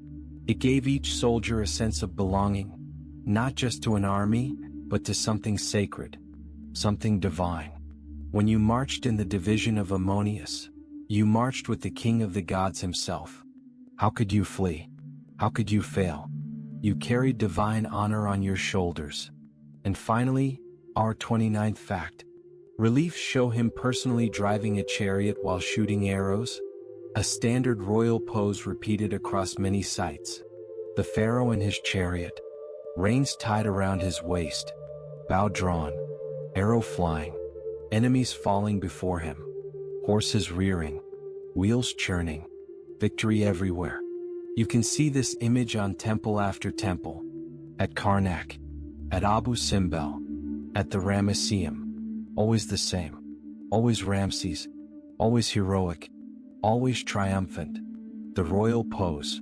It gave each soldier a sense of belonging, not just to an army, but to something sacred, something divine. When you marched in the division of Ammonius, you marched with the king of the gods himself. How could you flee? How could you fail? You carried divine honor on your shoulders. And finally, our 29th fact. Reliefs show him personally driving a chariot while shooting arrows, a standard royal pose repeated across many sites. The pharaoh in his chariot, reins tied around his waist, bow drawn, arrow flying, enemies falling before him, horses rearing, wheels churning, victory everywhere. You can see this image on temple after temple, at Karnak, at Abu Simbel, at the Ramesseum. Always the same, always Ramses, always heroic, always triumphant. The royal pose,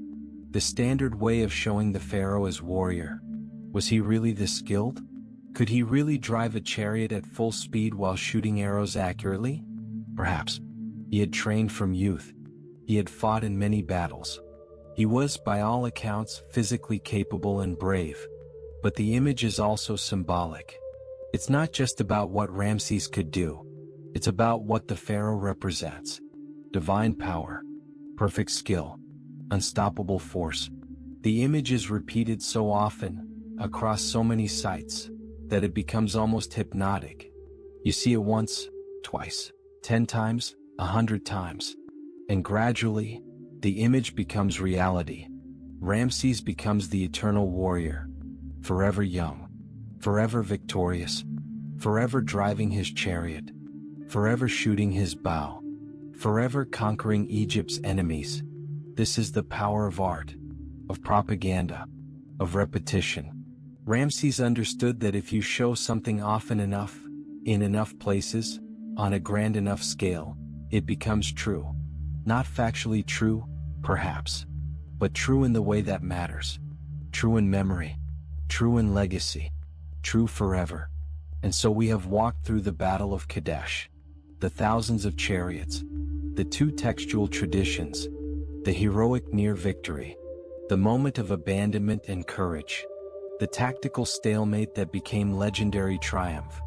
the standard way of showing the pharaoh as warrior. Was he really this skilled? Could he really drive a chariot at full speed while shooting arrows accurately? Perhaps. He had trained from youth. He had fought in many battles. He was, by all accounts, physically capable and brave. But the image is also symbolic. It's not just about what Ramses could do. It's about what the pharaoh represents. Divine power, perfect skill, unstoppable force. The image is repeated so often, across so many sites, that it becomes almost hypnotic. You see it once, twice, 10 times, 100 times. And gradually, the image becomes reality. Ramses becomes the eternal warrior, forever young, forever victorious, forever driving his chariot, forever shooting his bow, forever conquering Egypt's enemies. This is the power of art, of propaganda, of repetition. Ramses understood that if you show something often enough, in enough places, on a grand enough scale, it becomes true. Not factually true, perhaps, but true in the way that matters. True in memory, true in legacy, true forever. And so we have walked through the Battle of Kadesh, the thousands of chariots, the two textual traditions, the heroic near victory, the moment of abandonment and courage, the tactical stalemate that became legendary triumph,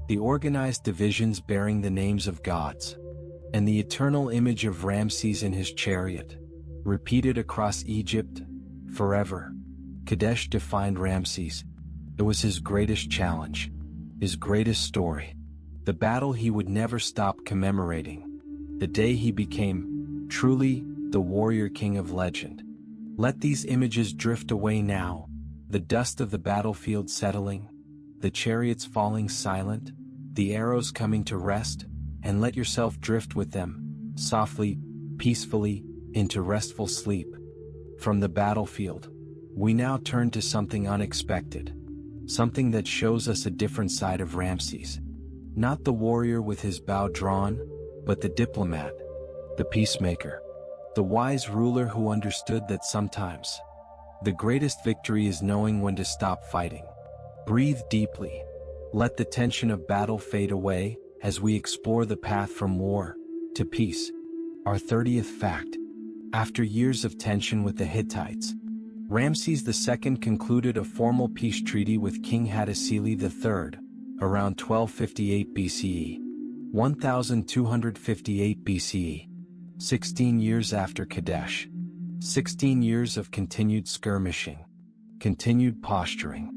the organized divisions bearing the names of gods, and the eternal image of Ramses in his chariot, repeated across Egypt, forever. Kadesh defined Ramses. It was his greatest challenge, his greatest story, the battle he would never stop commemorating, the day he became, truly, the warrior king of legend. Let these images drift away now, the dust of the battlefield settling, the chariots falling silent, the arrows coming to rest, and let yourself drift with them, softly, peacefully, into restful sleep. From the battlefield, we now turn to something unexpected, something that shows us a different side of Ramses. Not the warrior with his bow drawn, but the diplomat, the peacemaker, the wise ruler who understood that sometimes the greatest victory is knowing when to stop fighting. Breathe deeply. Let the tension of battle fade away as we explore the path from war to peace. Our 30th fact. After years of tension with the Hittites, Ramses II concluded a formal peace treaty with King Hattusili III, around 1258 BCE, 1258 BCE, 16 years after Kadesh. 16 years of continued skirmishing, continued posturing,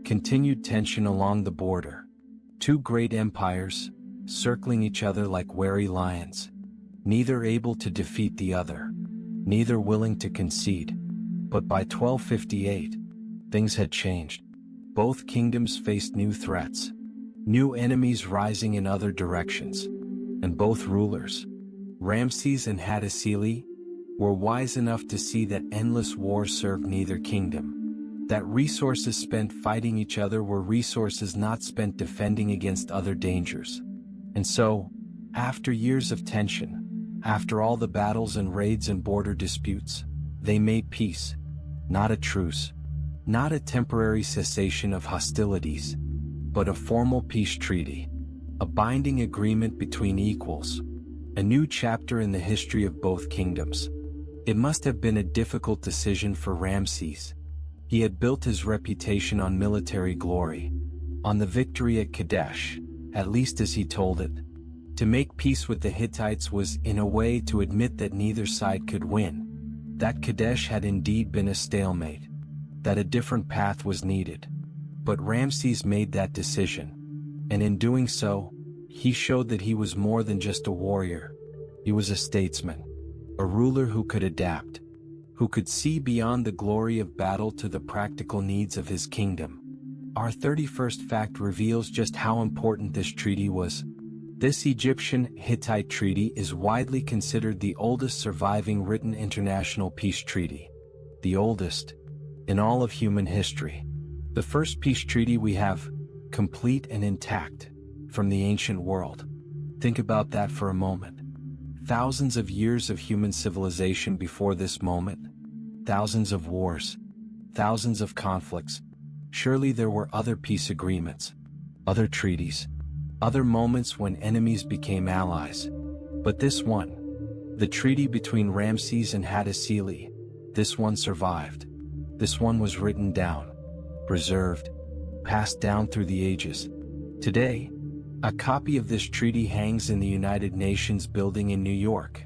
continued tension along the border. Two great empires, circling each other like wary lions, neither able to defeat the other, neither willing to concede. But by 1258, things had changed. Both kingdoms faced new threats, new enemies rising in other directions, and both rulers, Ramses and Hattusili, were wise enough to see that endless war served neither kingdom, that resources spent fighting each other were resources not spent defending against other dangers. And so, after years of tension, after all the battles and raids and border disputes, they made peace, not a truce, not a temporary cessation of hostilities, but a formal peace treaty, a binding agreement between equals, a new chapter in the history of both kingdoms. It must have been a difficult decision for Ramses. He had built his reputation on military glory, on the victory at Kadesh, at least as he told it. To make peace with the Hittites was, in a way, to admit that neither side could win, that Kadesh had indeed been a stalemate, that a different path was needed. But Ramses made that decision, and in doing so, he showed that he was more than just a warrior. He was a statesman, a ruler who could adapt, who could see beyond the glory of battle to the practical needs of his kingdom. Our 31st fact reveals just how important this treaty was. This Egyptian-Hittite treaty is widely considered the oldest surviving written international peace treaty. The oldest in all of human history. The first peace treaty we have, complete and intact, from the ancient world. Think about that for a moment. Thousands of years of human civilization before this moment. thousands of wars, thousands of conflicts. Surely there were other peace agreements, other treaties, other moments when enemies became allies. But this one, the treaty between Ramses and Hattusili, this one survived. This one was written down, preserved, passed down through the ages. Today, a copy of this treaty hangs in the United Nations building in New York.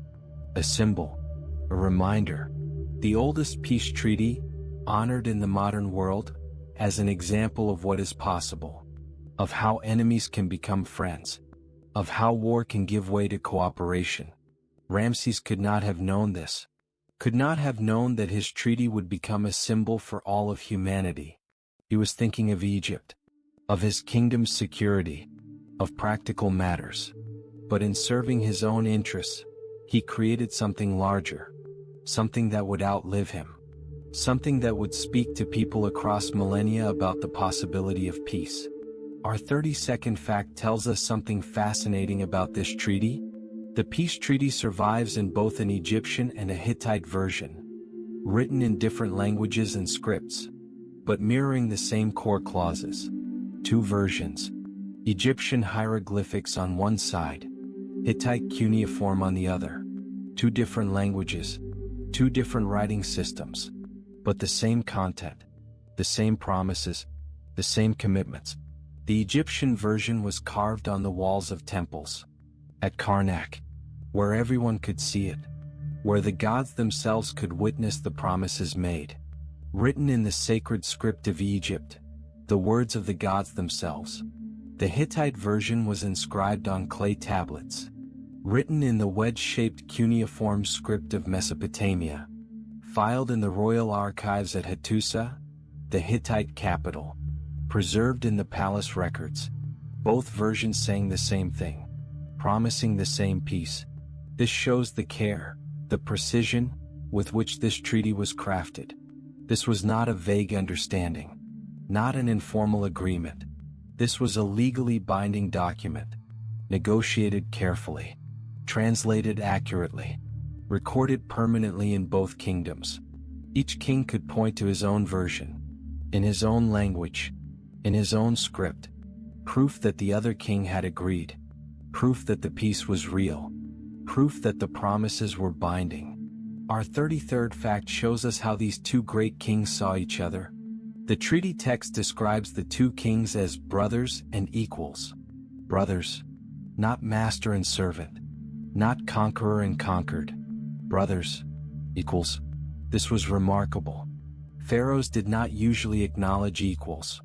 A symbol, a reminder, the oldest peace treaty, honored in the modern world, as an example of what is possible, of how enemies can become friends, of how war can give way to cooperation. Ramses could not have known this, could not have known that his treaty would become a symbol for all of humanity. He was thinking of Egypt, of his kingdom's security, of practical matters. But in serving his own interests, he created something larger, something that would outlive him, something that would speak to people across millennia about the possibility of peace. Our 30-second fact tells us something fascinating about this treaty. The peace treaty survives in both an Egyptian and a Hittite version, written in different languages and scripts, but mirroring the same core clauses. Two versions. Egyptian hieroglyphics on one side, Hittite cuneiform on the other. Two different languages, two different writing systems, but the same content, the same promises, the same commitments. The Egyptian version was carved on the walls of temples, at Karnak, where everyone could see it, where the gods themselves could witness the promises made. Written in the sacred script of Egypt, the words of the gods themselves. The Hittite version was inscribed on clay tablets, written in the wedge-shaped cuneiform script of Mesopotamia, filed in the royal archives at Hattusa, the Hittite capital, preserved in the palace records. Both versions saying the same thing, promising the same peace. This shows the care, the precision, with which this treaty was crafted. This was not a vague understanding, not an informal agreement. This was a legally binding document, negotiated carefully, translated accurately, recorded permanently in both kingdoms. Each king could point to his own version, in his own language, in his own script, proof that the other king had agreed, proof that the peace was real, proof that the promises were binding. Our 33rd fact shows us how these two great kings saw each other. The treaty text describes the two kings as brothers and equals. Brothers, not master and servant, not conqueror and conquered. Brothers, equals. This was remarkable. Pharaohs did not usually acknowledge equals.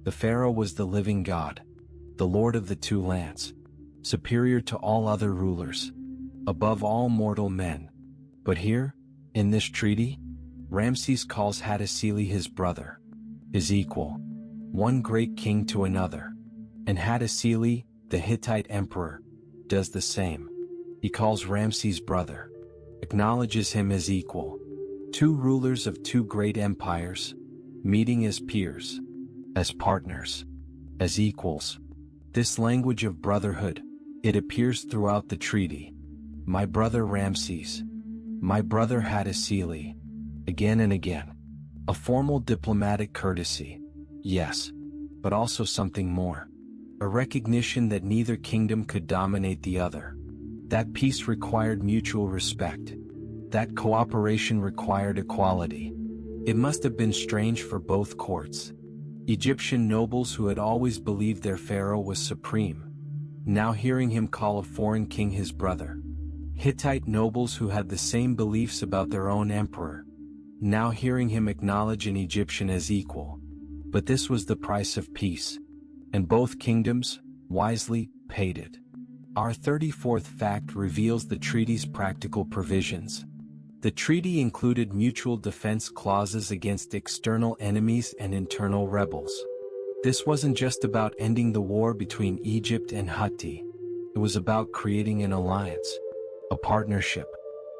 The pharaoh was the living God, the Lord of the two lands, superior to all other rulers, above all mortal men. But here, in this treaty, Ramses calls Hattusili his brother, his equal, one great king to another. And Hattusili, the Hittite emperor, does the same. He calls Ramses brother, acknowledges him as equal. Two rulers of two great empires, meeting as peers, as partners, as equals. This language of brotherhood, it appears throughout the treaty. My brother Ramses, my brother Hattusili, again and again. A formal diplomatic courtesy, yes, but also something more. A recognition that neither kingdom could dominate the other. That peace required mutual respect. That cooperation required equality. It must have been strange for both courts. Egyptian nobles who had always believed their pharaoh was supreme, now hearing him call a foreign king his brother. Hittite nobles who had the same beliefs about their own emperor, now hearing him acknowledge an Egyptian as equal. But this was the price of peace, and both kingdoms, wisely, paid it. Our 34th fact reveals the treaty's practical provisions. The treaty included mutual defense clauses against external enemies and internal rebels. This wasn't just about ending the war between Egypt and Hatti. It was about creating an alliance, a partnership,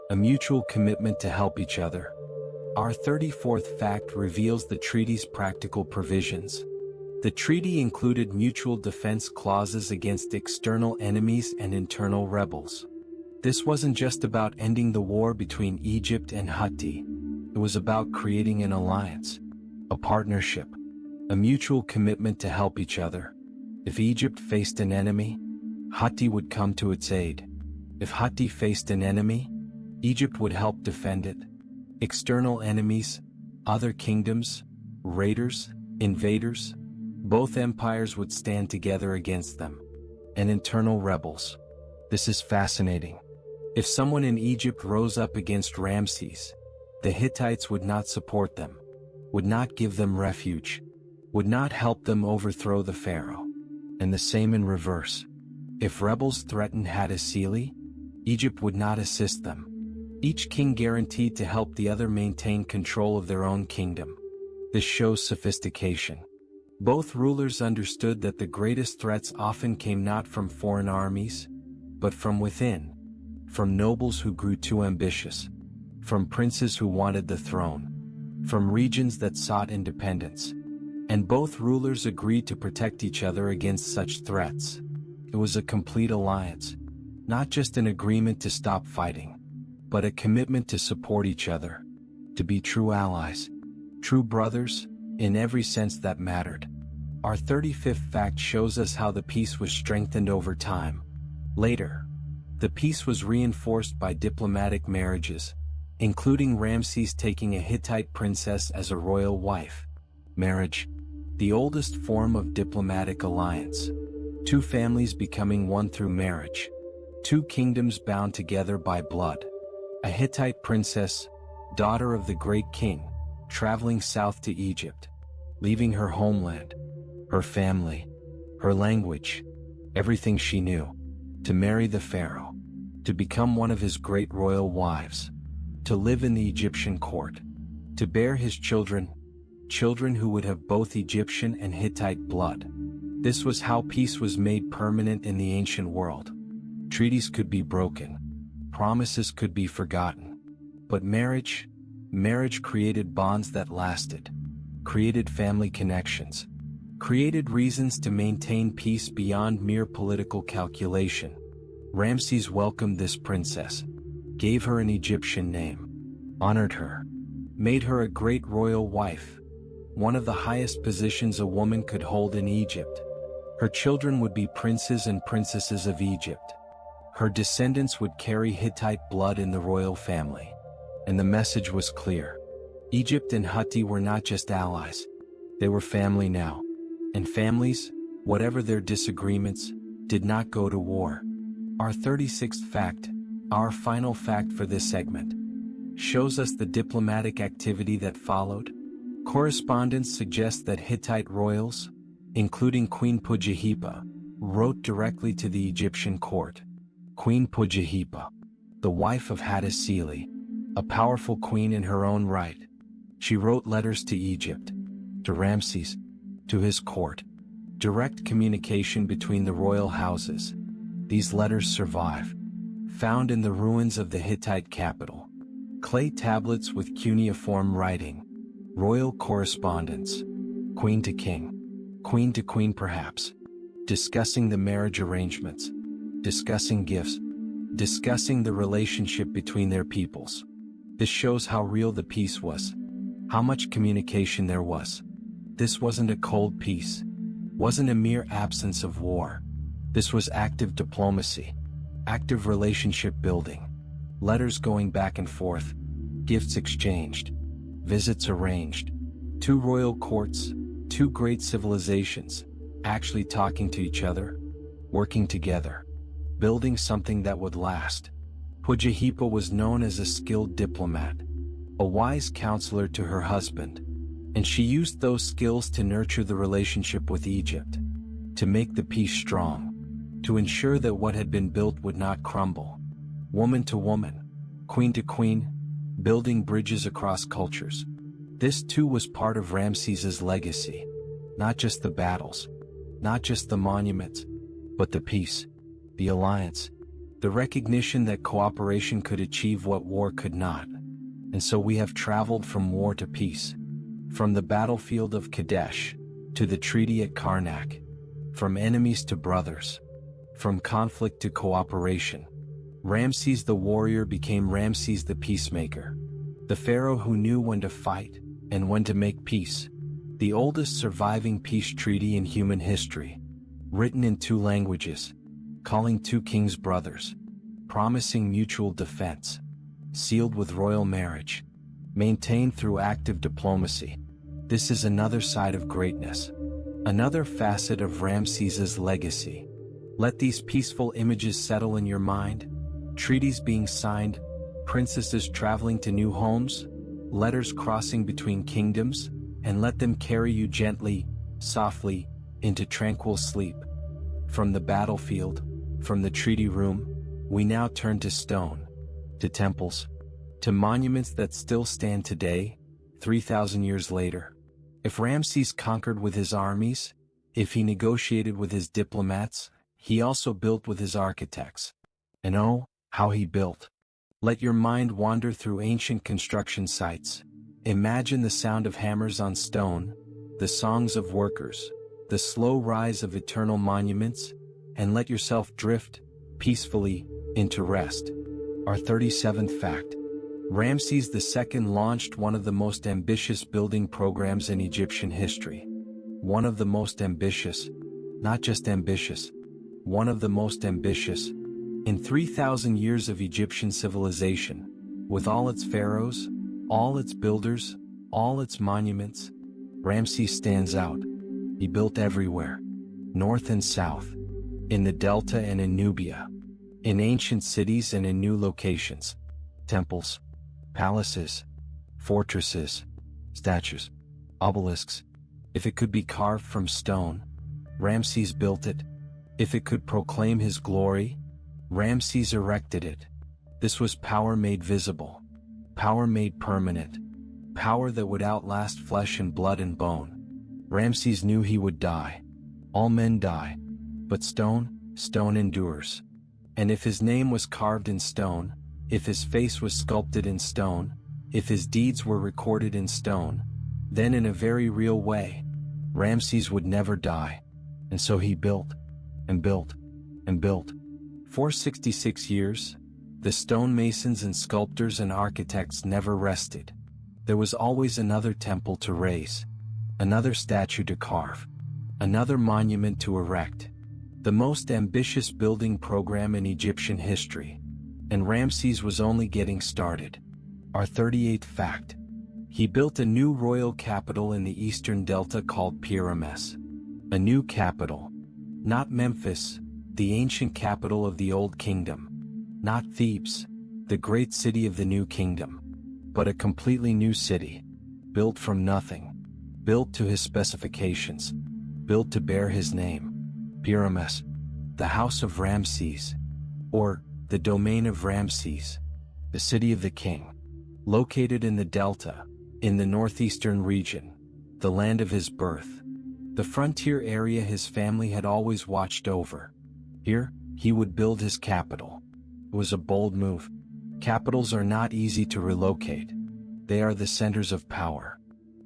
a mutual commitment to help each other. Our 34th fact reveals the treaty's practical provisions. The treaty included mutual defense clauses against external enemies and internal rebels. This wasn't just about ending the war between Egypt and Hatti. It was about creating an alliance, a partnership, a mutual commitment to help each other. If Egypt faced an enemy, Hatti would come to its aid. If Hatti faced an enemy, Egypt would help defend it. External enemies, other kingdoms, raiders, invaders, both empires would stand together against them. And internal rebels. This is fascinating. If someone in Egypt rose up against Ramses, the Hittites would not support them, would not give them refuge, would not help them overthrow the pharaoh. And the same in reverse. If rebels threatened Hattusili, Egypt would not assist them. Each king guaranteed to help the other maintain control of their own kingdom. This shows sophistication. Both rulers understood that the greatest threats often came not from foreign armies, but from within, from nobles who grew too ambitious, from princes who wanted the throne, from regions that sought independence. And both rulers agreed to protect each other against such threats. It was a complete alliance, not just an agreement to stop fighting, but a commitment to support each other, to be true allies, true brothers, in every sense that mattered. Our 35th fact shows us how the peace was strengthened over time. Later, the peace was reinforced by diplomatic marriages, including Ramses taking a Hittite princess as a royal wife. Marriage, the oldest form of diplomatic alliance. Two families becoming one through marriage. Two kingdoms bound together by blood. A Hittite princess, daughter of the great king, traveling south to Egypt, leaving her homeland, her family, her language, everything she knew, to marry the pharaoh, to become one of his great royal wives, to live in the Egyptian court, to bear his children, children who would have both Egyptian and Hittite blood. This was how peace was made permanent in the ancient world. Treaties could be broken, promises could be forgotten, but marriage created bonds that lasted, created family connections, created reasons to maintain peace beyond mere political calculation. Ramses welcomed this princess, gave her an Egyptian name, honored her, made her a great royal wife, one of the highest positions a woman could hold in Egypt. Her children would be princes and princesses of Egypt. Her descendants would carry Hittite blood in the royal family. And the message was clear. Egypt and Hatti were not just allies. They were family now. And families, whatever their disagreements, did not go to war. Our 36th fact, our final fact for this segment, shows us the diplomatic activity that followed. Correspondence suggests that Hittite royals, including Queen Pujahipa, wrote directly to the Egyptian court. Queen Pujahipa, the wife of Hattusili, a powerful queen in her own right. She wrote letters to Egypt, to Ramses, to his court. Direct communication between the royal houses. These letters survive, found in the ruins of the Hittite capital. Clay tablets with cuneiform writing. Royal correspondence. Queen to king. Queen to queen perhaps. Discussing the marriage arrangements. Discussing gifts. Discussing the relationship between their peoples. This shows how real the peace was. How much communication there was. This wasn't a cold peace. Wasn't a mere absence of war. This was active diplomacy. Active relationship building. Letters going back and forth. Gifts exchanged. Visits arranged. Two royal courts, two great civilizations, actually talking to each other, working together, building something that would last. Pujahipa was known as a skilled diplomat, a wise counselor to her husband, and she used those skills to nurture the relationship with Egypt, to make the peace strong, to ensure that what had been built would not crumble. Woman to woman, queen to queen, building bridges across cultures. This too was part of Ramses's legacy. Not just the battles, not just the monuments, but the peace, the alliance, the recognition that cooperation could achieve what war could not. And so we have traveled from war to peace, from the battlefield of Kadesh to the treaty at Karnak, from enemies to brothers, from conflict to cooperation. Ramses the warrior became Ramses the peacemaker. the pharaoh who knew when to fight and when to make peace. The oldest surviving peace treaty in human history, written in 2 languages, calling 2 kings brothers, promising mutual defense, sealed with royal marriage, maintained through active diplomacy. This is another side of greatness, another facet of Ramses's legacy. Let these peaceful images settle in your mind. Treaties being signed, princesses traveling to new homes, letters crossing between kingdoms, and let them carry you gently, softly, into tranquil sleep. From the battlefield, from the treaty room, we now turn to stone, to temples, to monuments that still stand today, 3,000 years later. If Ramses conquered with his armies, if he negotiated with his diplomats, he also built with his architects. And oh, how he built. Let your mind wander through ancient construction sites. Imagine the sound of hammers on stone, the songs of workers, the slow rise of eternal monuments, and let yourself drift, peacefully, into rest. Our 37th fact. Ramses II launched one of the most ambitious building programs in Egyptian history. One of the most ambitious, not just ambitious, one of the most ambitious. In 3,000 years of Egyptian civilization, with all its pharaohs, all its builders, all its monuments, Ramses stands out. He built everywhere, north and south, in the Delta and in Nubia, in ancient cities and in new locations, temples, palaces, fortresses, statues, obelisks. If it could be carved from stone, Ramses built it. If it could proclaim his glory, Ramses erected it. This was power made visible, power made permanent, power that would outlast flesh and blood and bone. Ramses knew he would die. All men die. But stone endures. And if his name was carved in stone, if his face was sculpted in stone, if his deeds were recorded in stone, then in a very real way, Ramses would never die. And so he built, and built, and built. For 66 years, the stonemasons and sculptors and architects never rested. There was always another temple to raise, another statue to carve, another monument to erect. The most ambitious building program in Egyptian history. And Ramses was only getting started. Our 38th fact. He built a new royal capital in the eastern delta called Pyramus. A new capital. Not Memphis, the ancient capital of the Old Kingdom. Not Thebes, the great city of the New Kingdom. But a completely new city. Built from nothing. Built to his specifications. Built to bear his name. Pyramus, the house of Ramses. Or, the domain of Ramses. The city of the king. Located in the delta, in the northeastern region. The land of his birth. The frontier area his family had always watched over. Here, he would build his capital. It was a bold move. Capitals are not easy to relocate. They are the centers of power,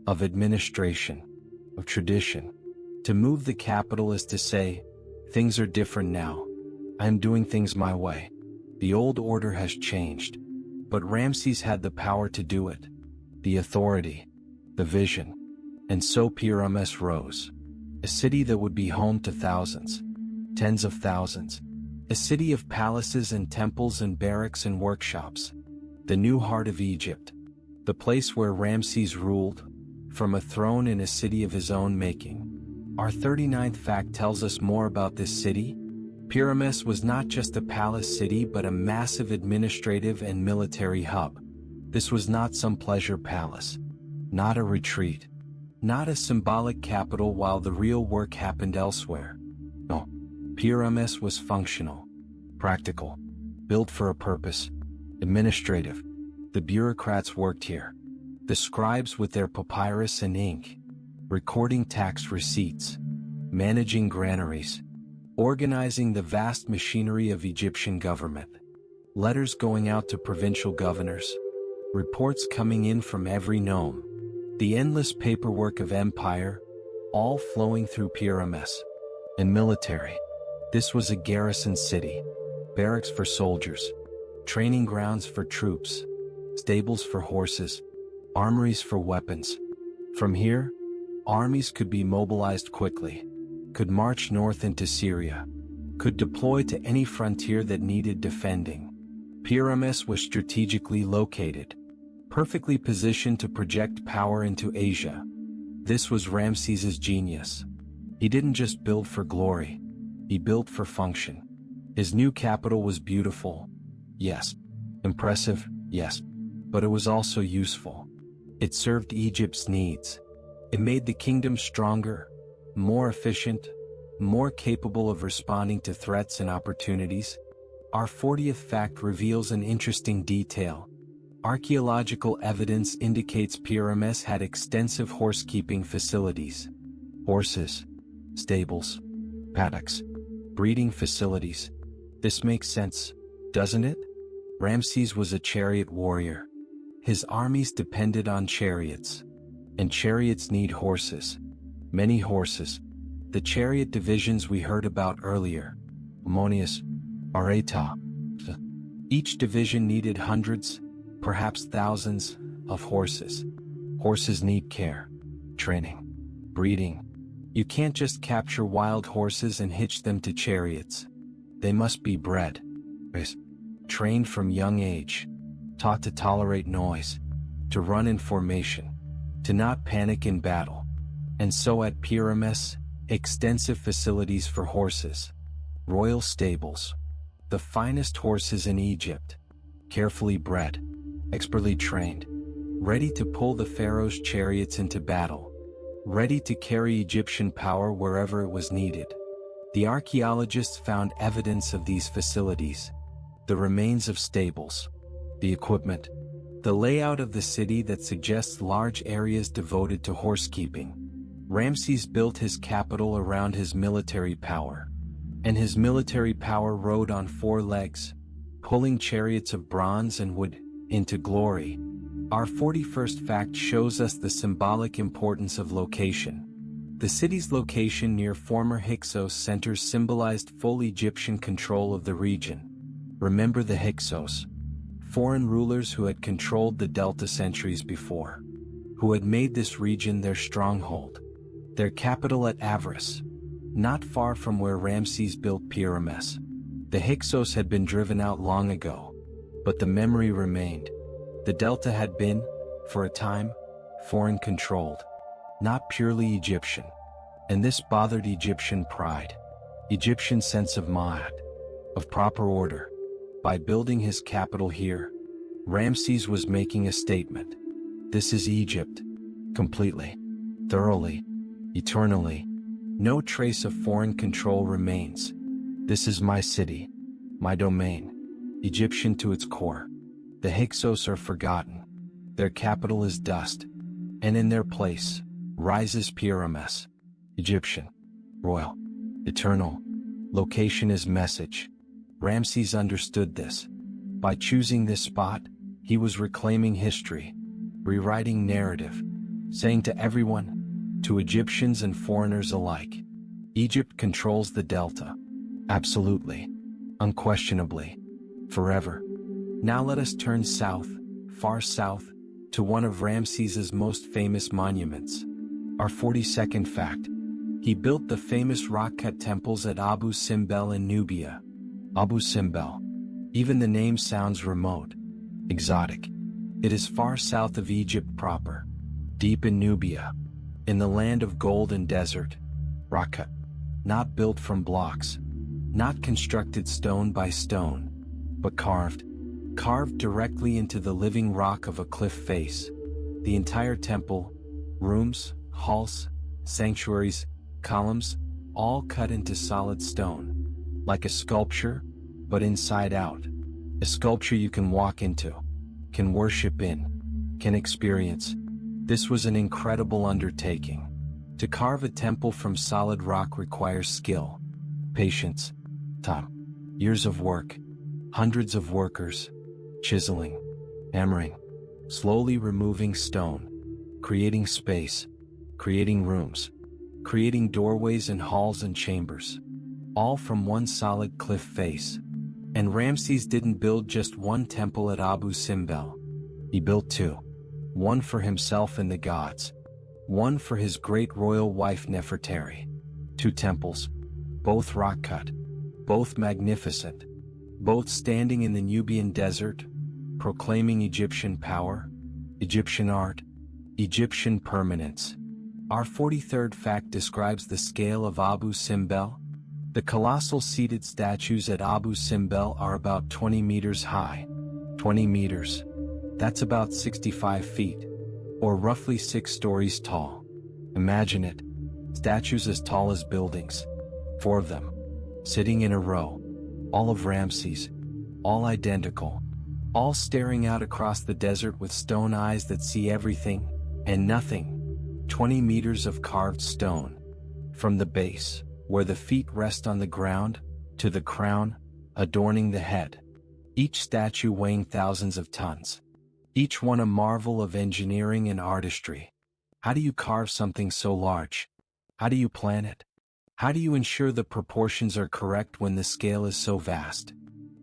of administration, of tradition. To move the capital is to say, things are different now. I am doing things my way. The old order has changed. But Ramses had the power to do it. The authority, the vision. And so Pyramus rose. A city that would be home to thousands, tens of thousands. A city of palaces and temples and barracks and workshops. The new heart of Egypt. The place where Ramses ruled, from a throne in a city of his own making. Our 39th fact tells us more about this city. Pyramus was not just a palace city but a massive administrative and military hub. This was not some pleasure palace. Not a retreat. Not a symbolic capital while the real work happened elsewhere. No. Pyramus was functional, practical, built for a purpose, administrative. The bureaucrats worked here. The scribes with their papyrus and ink, recording tax receipts, managing granaries, organizing the vast machinery of Egyptian government. Letters going out to provincial governors, reports coming in from every nome. The endless paperwork of empire, all flowing through Pyramus. And military. This was a garrison city, barracks for soldiers, training grounds for troops, stables for horses, armories for weapons. From here, armies could be mobilized quickly, could march north into Syria, could deploy to any frontier that needed defending. Pyramus was strategically located, perfectly positioned to project power into Asia. This was Ramses's genius. He didn't just build for glory, he built for function. His new capital was beautiful, yes. Impressive, yes. But it was also useful. It served Egypt's needs. It made the kingdom stronger, more efficient, more capable of responding to threats and opportunities. Our 40th fact reveals an interesting detail. Archaeological evidence indicates Pyramus had extensive horsekeeping facilities. Horses, stables, paddocks, breeding facilities. This makes sense, doesn't it? Ramses was a chariot warrior. His armies depended on chariots. And chariots need horses. Many horses. The chariot divisions we heard about earlier. Ammonius, Areta. Each division needed hundreds, perhaps thousands, of horses. Horses need care, training, breeding. You can't just capture wild horses and hitch them to chariots. They must be bred, trained from young age, taught to tolerate noise, to run in formation, to not panic in battle. And so at Pyramus, extensive facilities for horses, royal stables, the finest horses in Egypt, carefully bred, expertly trained, ready to pull the pharaoh's chariots into battle, ready to carry Egyptian power wherever it was needed. The archaeologists found evidence of these facilities, the remains of stables, the equipment, the layout of the city that suggests large areas devoted to horsekeeping. Ramses built his capital around his military power. And his military power rode on 4 legs, pulling chariots of bronze and wood into glory. Our 41st fact shows us the symbolic importance of location. The city's location near former Hyksos centers symbolized full Egyptian control of the region. Remember the Hyksos, foreign rulers who had controlled the Delta centuries before, who had made this region their stronghold, their capital at Avaris, not far from where Ramses built Pyramus. The Hyksos had been driven out long ago, but the memory remained. The Delta had been, for a time, foreign-controlled, not purely Egyptian. And this bothered Egyptian pride, Egyptian sense of ma'at, of proper order. By building his capital here, Ramses was making a statement. This is Egypt, completely, thoroughly, eternally. No trace of foreign control remains. This is my city, my domain, Egyptian to its core. The Hyksos are forgotten. Their capital is dust. And in their place, rises Pyramus, Egyptian, royal, eternal. Location is message. Ramses understood this. By choosing this spot, he was reclaiming history, rewriting narrative, saying to everyone, to Egyptians and foreigners alike, Egypt controls the Delta. Absolutely. Unquestionably. Forever. Now let us turn south, far south, to one of Ramses's most famous monuments. Our 42nd fact. He built the famous rock-cut temples at Abu Simbel in Nubia. Abu Simbel. Even the name sounds remote, exotic. It is far south of Egypt proper, deep in Nubia, in the land of gold and desert. Rock-cut. Not built from blocks, not constructed stone by stone, but carved directly into the living rock of a cliff face. The entire temple, rooms, halls, sanctuaries, columns, all cut into solid stone. Like a sculpture, but inside out. A sculpture you can walk into, can worship in, can experience. This was an incredible undertaking. To carve a temple from solid rock requires skill, patience, time, years of work, hundreds of workers, chiseling, hammering, slowly removing stone, creating space, creating rooms, creating doorways and halls and chambers, all from one solid cliff face. And Ramses didn't build just one temple at Abu Simbel. He built two. One for himself and the gods. One for his great royal wife Nefertari. Two temples, both rock-cut, both magnificent, both standing in the Nubian desert, proclaiming Egyptian power, Egyptian art, Egyptian permanence. Our 43rd fact describes the scale of Abu Simbel. The colossal seated statues at Abu Simbel are about 20 meters high. 20 meters. That's about 65 feet, or roughly 6 stories tall. Imagine it. Statues as tall as buildings. 4 of them, sitting in a row. All of Ramses. All identical. All staring out across the desert with stone eyes that see everything and nothing. 20 meters of carved stone. From the base, where the feet rest on the ground, to the crown, adorning the head. Each statue weighing thousands of tons. Each one a marvel of engineering and artistry. How do you carve something so large? How do you plan it? How do you ensure the proportions are correct when the scale is so vast?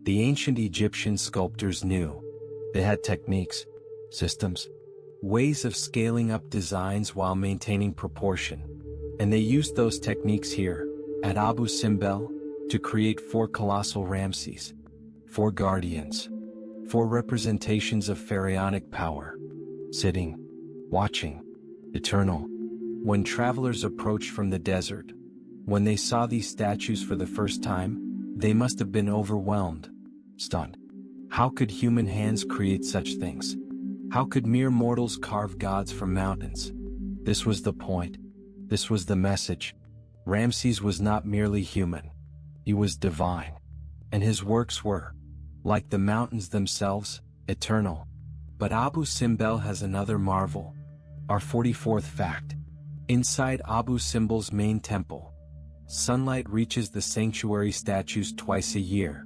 The ancient Egyptian sculptors knew. They had techniques, systems, ways of scaling up designs while maintaining proportion. And they used those techniques here, at Abu Simbel, to create 4 colossal Ramses. 4 guardians. 4 representations of pharaonic power. Sitting, watching, eternal. When travelers approached from the desert, when they saw these statues for the first time, they must have been overwhelmed, stunned. How could human hands create such things? How could mere mortals carve gods from mountains? This was the point. This was the message. Ramses was not merely human. He was divine. And his works were, like the mountains themselves, eternal. But Abu Simbel has another marvel. Our 44th fact. Inside Abu Simbel's main temple, sunlight reaches the sanctuary statues twice a year.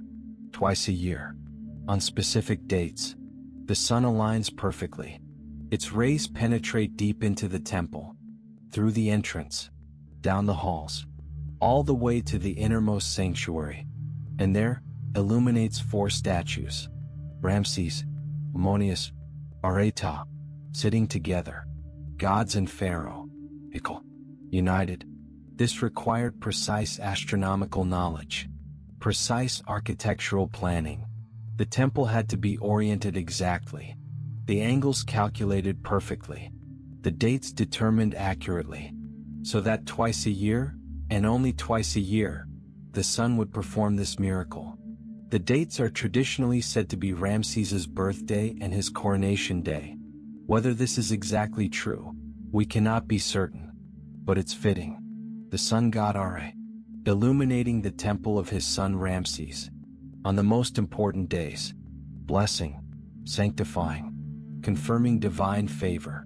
Twice a year. On specific dates. The sun aligns perfectly. Its rays penetrate deep into the temple. Through the entrance. Down the halls. All the way to the innermost sanctuary. And there, illuminates 4 statues. Ramses, Ammonius, Areta, sitting together. Gods and Pharaoh, united. This required precise astronomical knowledge. Precise architectural planning. The temple had to be oriented exactly. The angles calculated perfectly. The dates determined accurately. So that twice a year, and only twice a year, the sun would perform this miracle. The dates are traditionally said to be Ramses's birthday and his coronation day. Whether this is exactly true, we cannot be certain. But it's fitting. The sun god Ra, illuminating the temple of his son Ramses. On the most important days, blessing, sanctifying, confirming divine favor.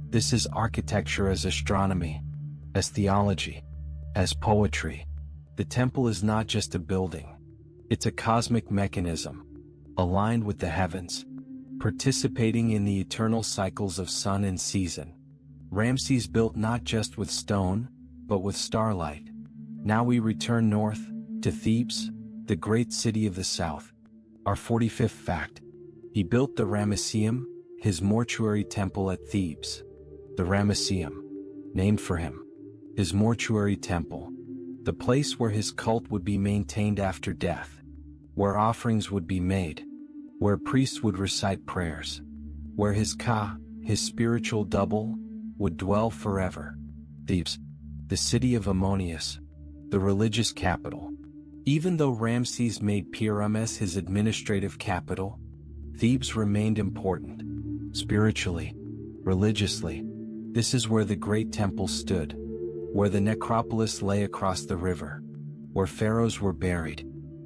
This is architecture as astronomy, as theology, as poetry. The temple is not just a building. It's a cosmic mechanism, aligned with the heavens, participating in the eternal cycles of sun and season. Ramses built not just with stone, but with starlight. Now we return north, to Thebes, the great city of the south. Our 45th fact. He built the Ramesseum, his mortuary temple at Thebes. The Ramesseum, named for him. His mortuary temple. The place where his cult would be maintained after death. Where offerings would be made. Where priests would recite prayers. Where his Ka, his spiritual double, would dwell forever. Thebes, the city of Ammonius, the religious capital. Even though Ramses made Pyramus his administrative capital, Thebes remained important. Spiritually, religiously, this is where the great temple stood, where the necropolis lay across the river, where pharaohs were buried,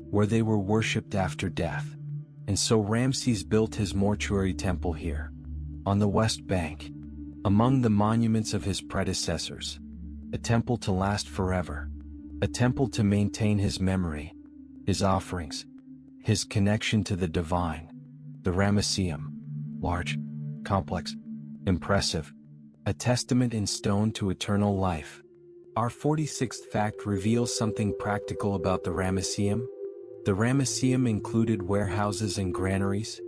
where they were worshipped after death. And so Ramses built his mortuary temple here, on the west bank, among the monuments of his predecessors, a temple to last forever, a temple to maintain his memory, his offerings, his connection to the divine. The Ramesseum, large, complex, impressive, a testament in stone to eternal life. Our 46th fact reveals something practical about the Ramesseum. The Ramesseum included warehouses and granaries,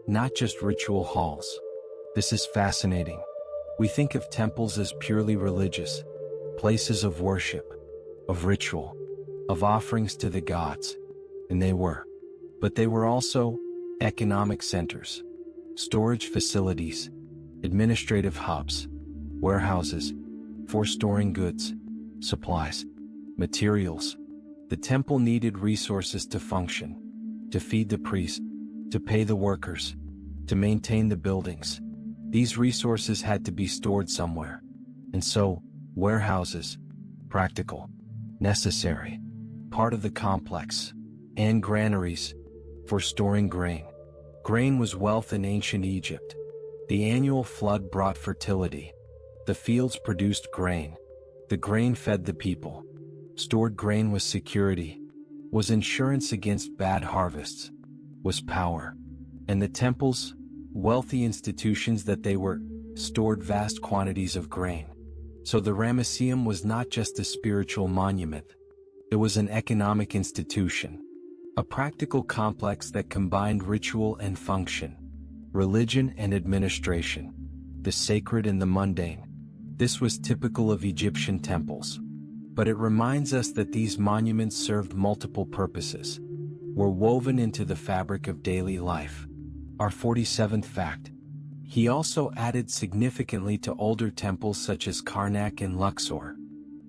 not just ritual halls. This is fascinating. We think of temples as purely religious, places of worship, of ritual, of offerings to the gods, and they were. But they were also economic centers, storage facilities, administrative hubs, warehouses for storing goods, supplies, materials. The temple needed resources to function, to feed the priests, to pay the workers, to maintain the buildings. These resources had to be stored somewhere. And so, warehouses, practical, necessary, part of the complex, and granaries, for storing grain. Grain was wealth in ancient Egypt. The annual flood brought fertility. The fields produced grain. The grain fed the people. Stored grain was security, was insurance against bad harvests, was power. And the temples, wealthy institutions that they were, stored vast quantities of grain. So the Ramesseum was not just a spiritual monument. It was an economic institution, a practical complex that combined ritual and function, religion and administration, the sacred and the mundane. This was typical of Egyptian temples. But it reminds us that these monuments served multiple purposes, were woven into the fabric of daily life. Our 47th fact. He also added significantly to older temples such as Karnak and Luxor.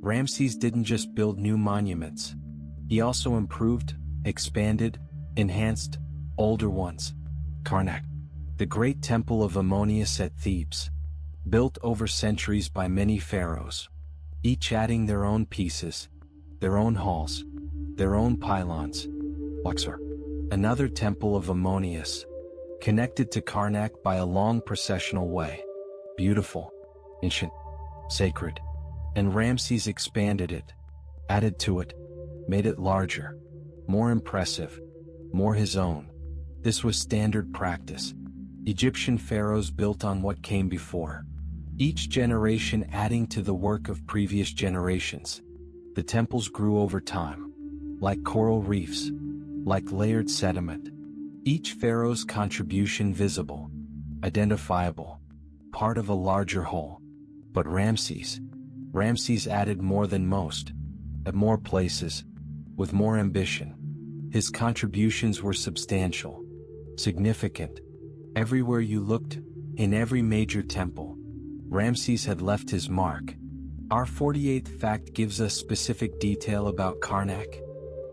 Ramses didn't just build new monuments. He also improved, expanded, enhanced older ones. Karnak, the great temple of Ammonius at Thebes, built over centuries by many pharaohs, each adding their own pieces, their own halls, their own pylons. Luxor, another temple of Ammonius, connected to Karnak by a long processional way. Beautiful, ancient, sacred. And Ramses expanded it, added to it, made it larger, more impressive, more his own. This was standard practice. Egyptian pharaohs built on what came before, each generation adding to the work of previous generations. The temples grew over time, like coral reefs, like layered sediment. Each pharaoh's contribution visible, identifiable, part of a larger whole. But Ramses added more than most, at more places, with more ambition. His contributions were substantial, significant. Everywhere you looked, in every major temple, Ramses had left his mark. Our 48th fact gives us specific detail about Karnak.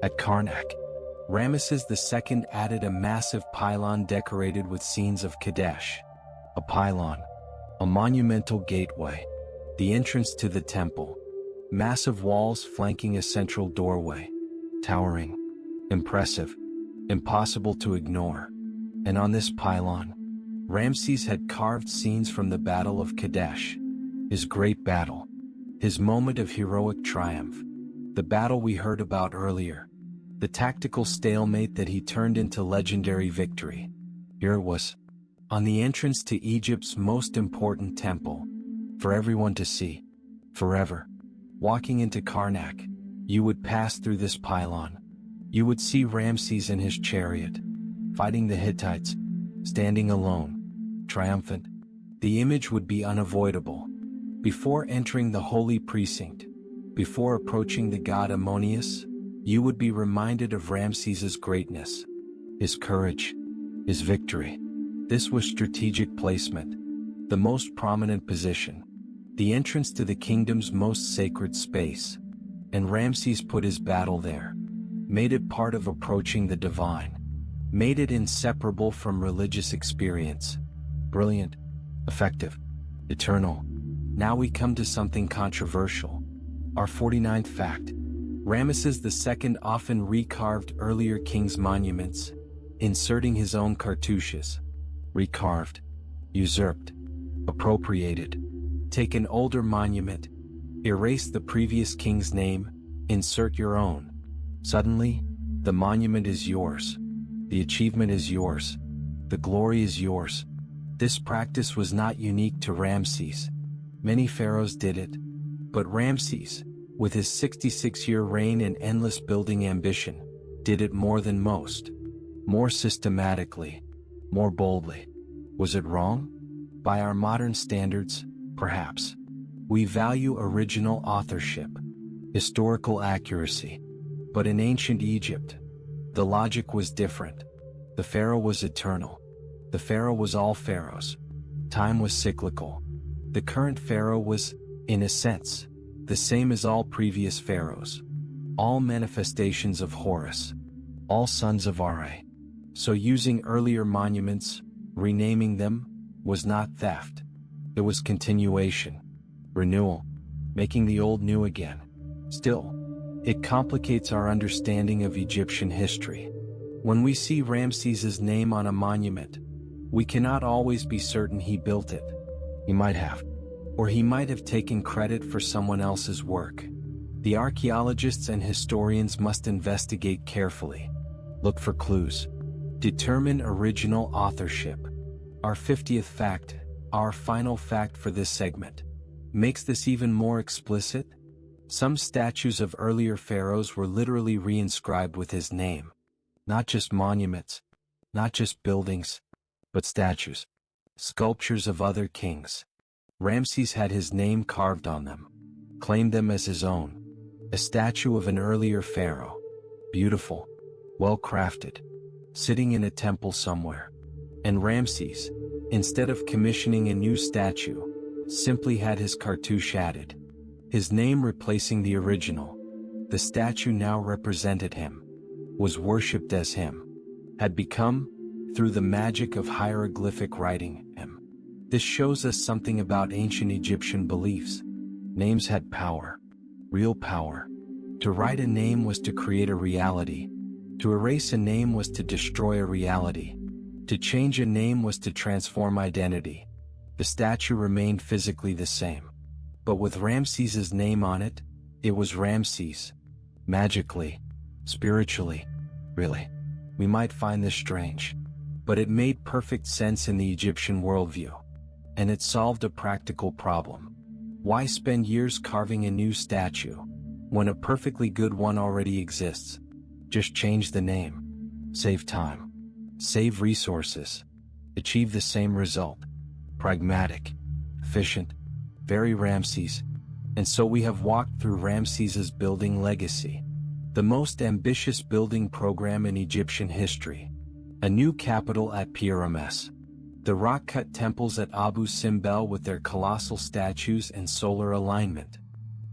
At Karnak, Ramses II added a massive pylon decorated with scenes of Kadesh. A pylon, a monumental gateway, the entrance to the temple. Massive walls flanking a central doorway. Towering, impressive, impossible to ignore. And on this pylon, Ramses had carved scenes from the Battle of Kadesh, his great battle, his moment of heroic triumph, the battle we heard about earlier, the tactical stalemate that he turned into legendary victory. Here it was, on the entrance to Egypt's most important temple, for everyone to see, forever. Walking into Karnak, you would pass through this pylon. You would see Ramses in his chariot, fighting the Hittites, standing alone, triumphant. The image would be unavoidable. Before entering the holy precinct, before approaching the god Ammonius, you would be reminded of Ramses's greatness, his courage, his victory. This was strategic placement, the most prominent position, the entrance to the kingdom's most sacred space. And Ramses put his battle there, made it part of approaching the divine, made it inseparable from religious experience. Brilliant, effective, eternal. Now we come to something controversial. Our 49th fact. Ramses II often recarved earlier kings' monuments, inserting his own cartouches. Recarved, usurped, appropriated. Take an older monument, erase the previous king's name, insert your own. Suddenly, the monument is yours. The achievement is yours. The glory is yours. This practice was not unique to Ramses. Many pharaohs did it. But Ramses, with his 66-year reign and endless building ambition, did it more than most. More systematically. More boldly. Was it wrong? By our modern standards, perhaps. We value original authorship, historical accuracy. But in ancient Egypt, the logic was different. The pharaoh was eternal. The pharaoh was all pharaohs. Time was cyclical. The current pharaoh was, in a sense, the same as all previous pharaohs. All manifestations of Horus. All sons of Ra. So using earlier monuments, renaming them, was not theft. It was continuation. Renewal. Making the old new again. Still, it complicates our understanding of Egyptian history. When we see Ramses's name on a monument, we cannot always be certain he built it. He might have. Or he might have taken credit for someone else's work. The archaeologists and historians must investigate carefully. Look for clues. Determine original authorship. Our 50th fact, our final fact for this segment, makes this even more explicit. Some statues of earlier pharaohs were literally reinscribed with his name. Not just monuments, not just buildings, but statues. Sculptures of other kings. Ramses had his name carved on them, claimed them as his own. A statue of an earlier pharaoh. Beautiful, well-crafted, sitting in a temple somewhere. And Ramses, instead of commissioning a new statue, simply had his cartouche added. His name replacing the original. The statue now represented him, was worshipped as him, had become, through the magic of hieroglyphic writing, him. This shows us something about ancient Egyptian beliefs. Names had power, real power. To write a name was to create a reality. To erase a name was to destroy a reality. To change a name was to transform identity. The statue remained physically the same. But with Ramses's name on it, it was Ramses. Magically, spiritually, really. We might find this strange. But it made perfect sense in the Egyptian worldview. And it solved a practical problem. Why spend years carving a new statue, when a perfectly good one already exists? Just change the name. Save time. Save resources. Achieve the same result. Pragmatic. Efficient. Very Ramses. And so we have walked through Ramses's building legacy. The most ambitious building program in Egyptian history. A new capital at Pyramus. The rock-cut temples at Abu Simbel with their colossal statues and solar alignment.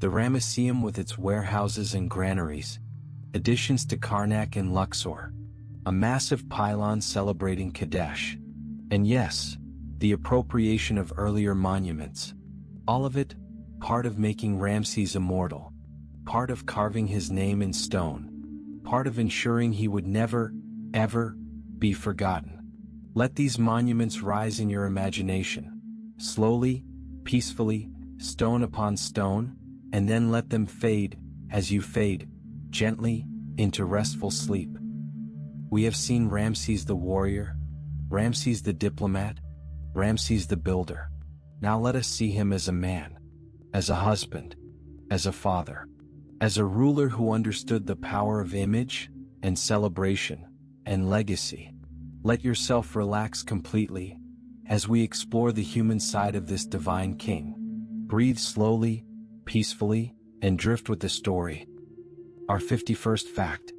The Ramesseum with its warehouses and granaries. Additions to Karnak and Luxor. A massive pylon celebrating Kadesh. And yes, the appropriation of earlier monuments. All of it, part of making Ramses immortal. Part of carving his name in stone. Part of ensuring he would never, ever, be forgotten. Let these monuments rise in your imagination. Slowly, peacefully, stone upon stone, and then let them fade, as you fade, gently, into restful sleep. We have seen Ramses the warrior, Ramses the diplomat, Ramses the builder. Now let us see him as a man, as a husband, as a father, as a ruler who understood the power of image, and celebration, and legacy. Let yourself relax completely, as we explore the human side of this divine king. Breathe slowly, peacefully, and drift with the story. Our 51st fact.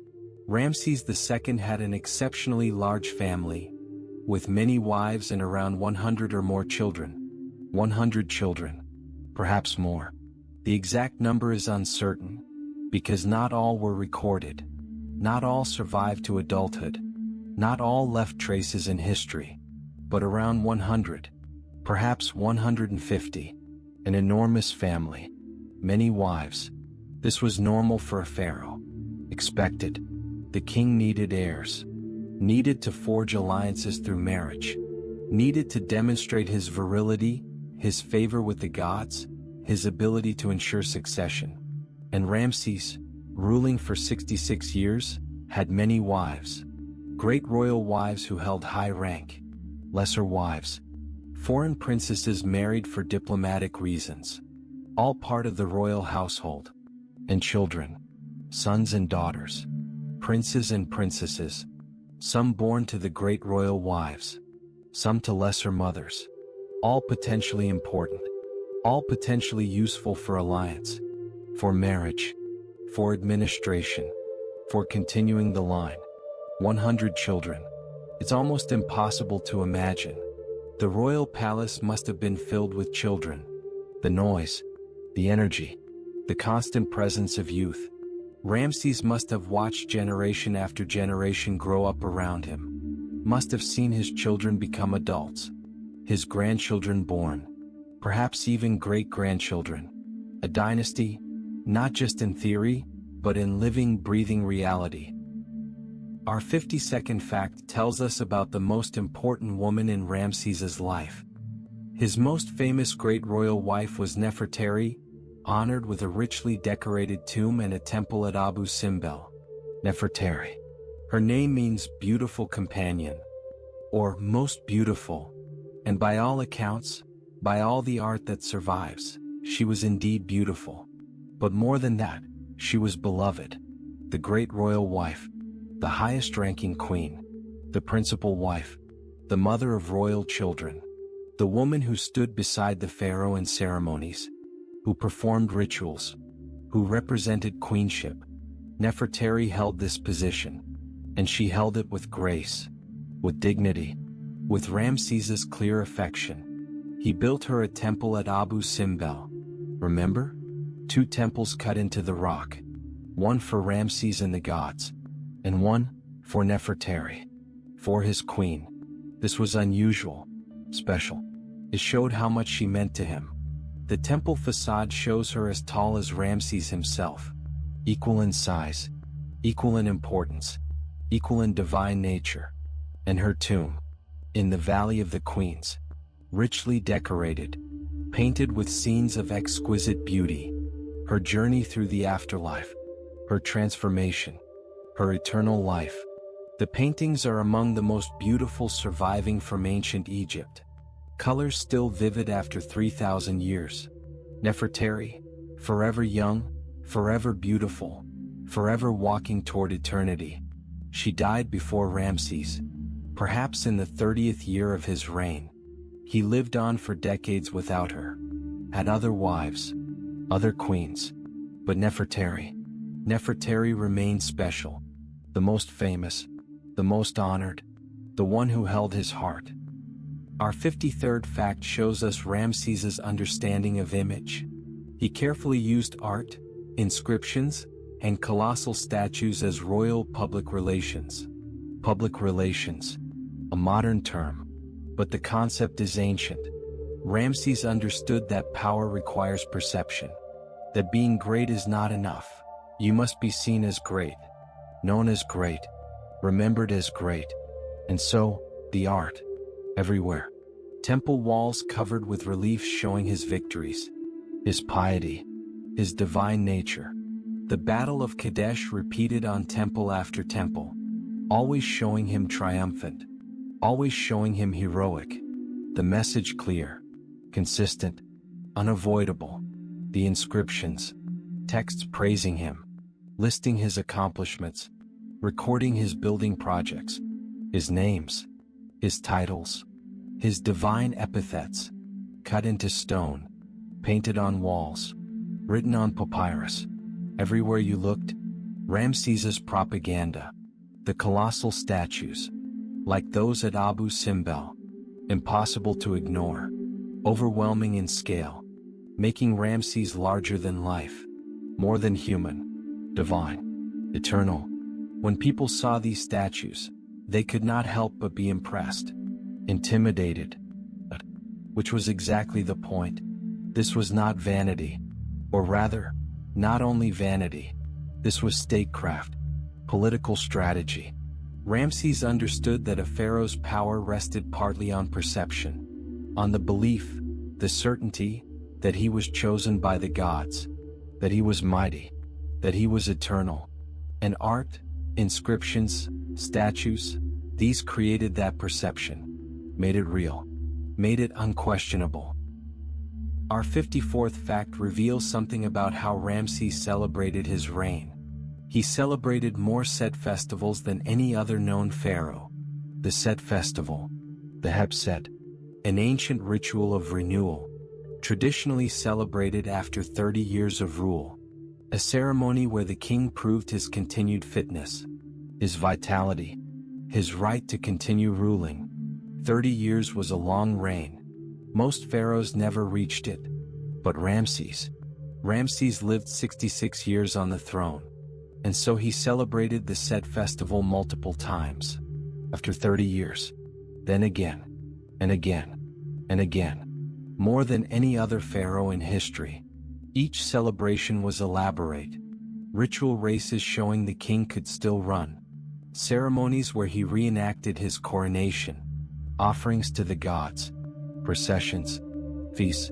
Ramses II had an exceptionally large family, with many wives and around 100 or more children. 100 children. Perhaps more. The exact number is uncertain, because not all were recorded. Not all survived to adulthood. Not all left traces in history. But around 100. Perhaps 150. An enormous family. Many wives. This was normal for a pharaoh. Expected. The king needed heirs. Needed to forge alliances through marriage. Needed to demonstrate his virility, his favor with the gods, his ability to ensure succession. And Ramses, ruling for 66 years, had many wives. Great royal wives who held high rank. Lesser wives. Foreign princesses married for diplomatic reasons. All part of the royal household. And children. Sons and daughters. Princes and princesses. Some born to the great royal wives. Some to lesser mothers. all potentially important, all potentially useful for alliance, for marriage, for administration, for continuing the line. 100 children. It's almost impossible to imagine. The royal palace must have been filled with children. The noise, the energy, the constant presence of youth. Ramses must have watched generation after generation grow up around him. Must have seen his children become adults, his grandchildren born, perhaps even great-grandchildren. A dynasty, not just in theory, but in living, breathing reality. Our 52nd fact tells us about the most important woman in Ramses's life. His most famous great royal wife was Nefertari, honored with a richly decorated tomb and a temple at Abu Simbel. Nefertari. Her name means beautiful companion, or most beautiful, and by all accounts, by all the art that survives, she was indeed beautiful. But more than that, she was beloved. The great royal wife, the highest-ranking queen, the principal wife, the mother of royal children, the woman who stood beside the pharaoh in ceremonies, who performed rituals, who represented queenship. Nefertari held this position, and she held it with grace, with dignity, with Ramses's clear affection. He built her a temple at Abu Simbel. Remember? 2 temples cut into the rock, one for Ramses and the gods, and one for Nefertari, for his queen. This was unusual, special. It showed how much she meant to him. The temple facade shows her as tall as Ramses himself, equal in size, equal in importance, equal in divine nature. And her tomb, in the Valley of the Queens, richly decorated, painted with scenes of exquisite beauty. Her journey through the afterlife, her transformation, her eternal life. The paintings are among the most beautiful surviving from ancient Egypt. Colors still vivid after 3,000 years. Nefertari, forever young, forever beautiful, forever walking toward eternity. She died before Ramses, perhaps in the 30th year of his reign. He lived on for decades without her, had other wives, other queens, but Nefertari remained special, the most famous, the most honored, the one who held his heart. Our 53rd fact shows us Ramses's understanding of image. He carefully used art, inscriptions, and colossal statues as royal public relations. Public relations, a modern term, but the concept is ancient. Ramses understood that power requires perception, that being great is not enough. You must be seen as great, known as great, remembered as great. And so, the art, everywhere. Temple walls covered with reliefs showing his victories, his piety, his divine nature. The Battle of Kadesh repeated on temple after temple, always showing him triumphant, always showing him heroic. The message clear, consistent, unavoidable. The inscriptions, texts praising him, listing his accomplishments, recording his building projects, his names, his titles, his divine epithets, cut into stone, painted on walls, written on papyrus. Everywhere you looked, Ramses's propaganda. The colossal statues, like those at Abu Simbel, impossible to ignore, overwhelming in scale, making Ramses larger than life, more than human, divine, eternal. When people saw these statues, they could not help but be impressed, intimidated, which was exactly the point. This was not vanity, or rather, not only vanity, this was statecraft, political strategy. Ramses understood that a pharaoh's power rested partly on perception, on the belief, the certainty, that he was chosen by the gods, that he was mighty, that he was eternal. And art, inscriptions, statues, these created that perception, made it real, made it unquestionable. Our 54th fact reveals something about how Ramses celebrated his reign. He celebrated more Set festivals than any other known pharaoh. The Set festival, the Heb Set, an ancient ritual of renewal, traditionally celebrated after 30 years of rule. A ceremony where the king proved his continued fitness, his vitality, his right to continue ruling. 30 years was a long reign. Most pharaohs never reached it. But Ramses lived 66 years on the throne. And so he celebrated the Set festival multiple times. After 30 years. Then again. And again. And again. More than any other pharaoh in history. Each celebration was elaborate. Ritual races showing the king could still run. Ceremonies where he reenacted his coronation. Offerings to the gods. Processions. Feasts.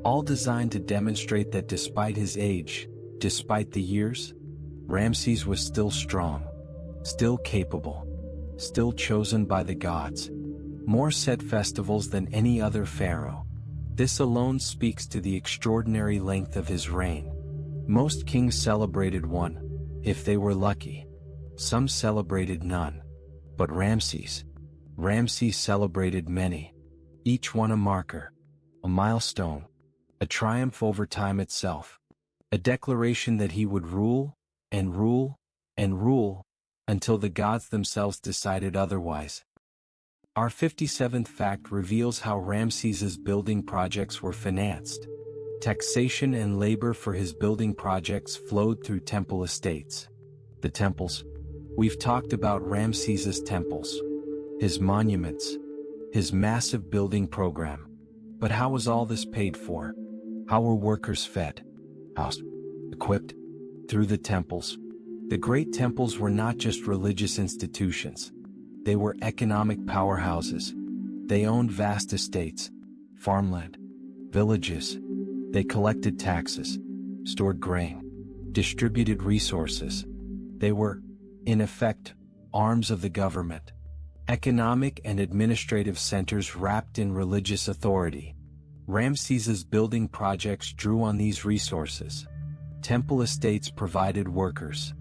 All designed to demonstrate that despite his age, despite the years, Ramses was still strong. Still capable. Still chosen by the gods. More Set festivals than any other pharaoh. This alone speaks to the extraordinary length of his reign. Most kings celebrated one, if they were lucky. Some celebrated none. But Ramses celebrated many. Each one a marker, a milestone, a triumph over time itself. A declaration that he would rule, and rule, and rule, until the gods themselves decided otherwise. Our 57th fact reveals how Ramses's building projects were financed. Taxation and labor for his building projects flowed through temple estates. The temples. We've talked about Ramses's temples, his monuments, his massive building program. But how was all this paid for? How were workers fed, housed, equipped? Through the temples. The great temples were not just religious institutions. They were economic powerhouses. They owned vast estates, farmland, villages. They collected taxes, stored grain, distributed resources. They were, in effect, arms of the government. Economic and administrative centers wrapped in religious authority. Ramses's building projects drew on these resources. Temple estates provided workers,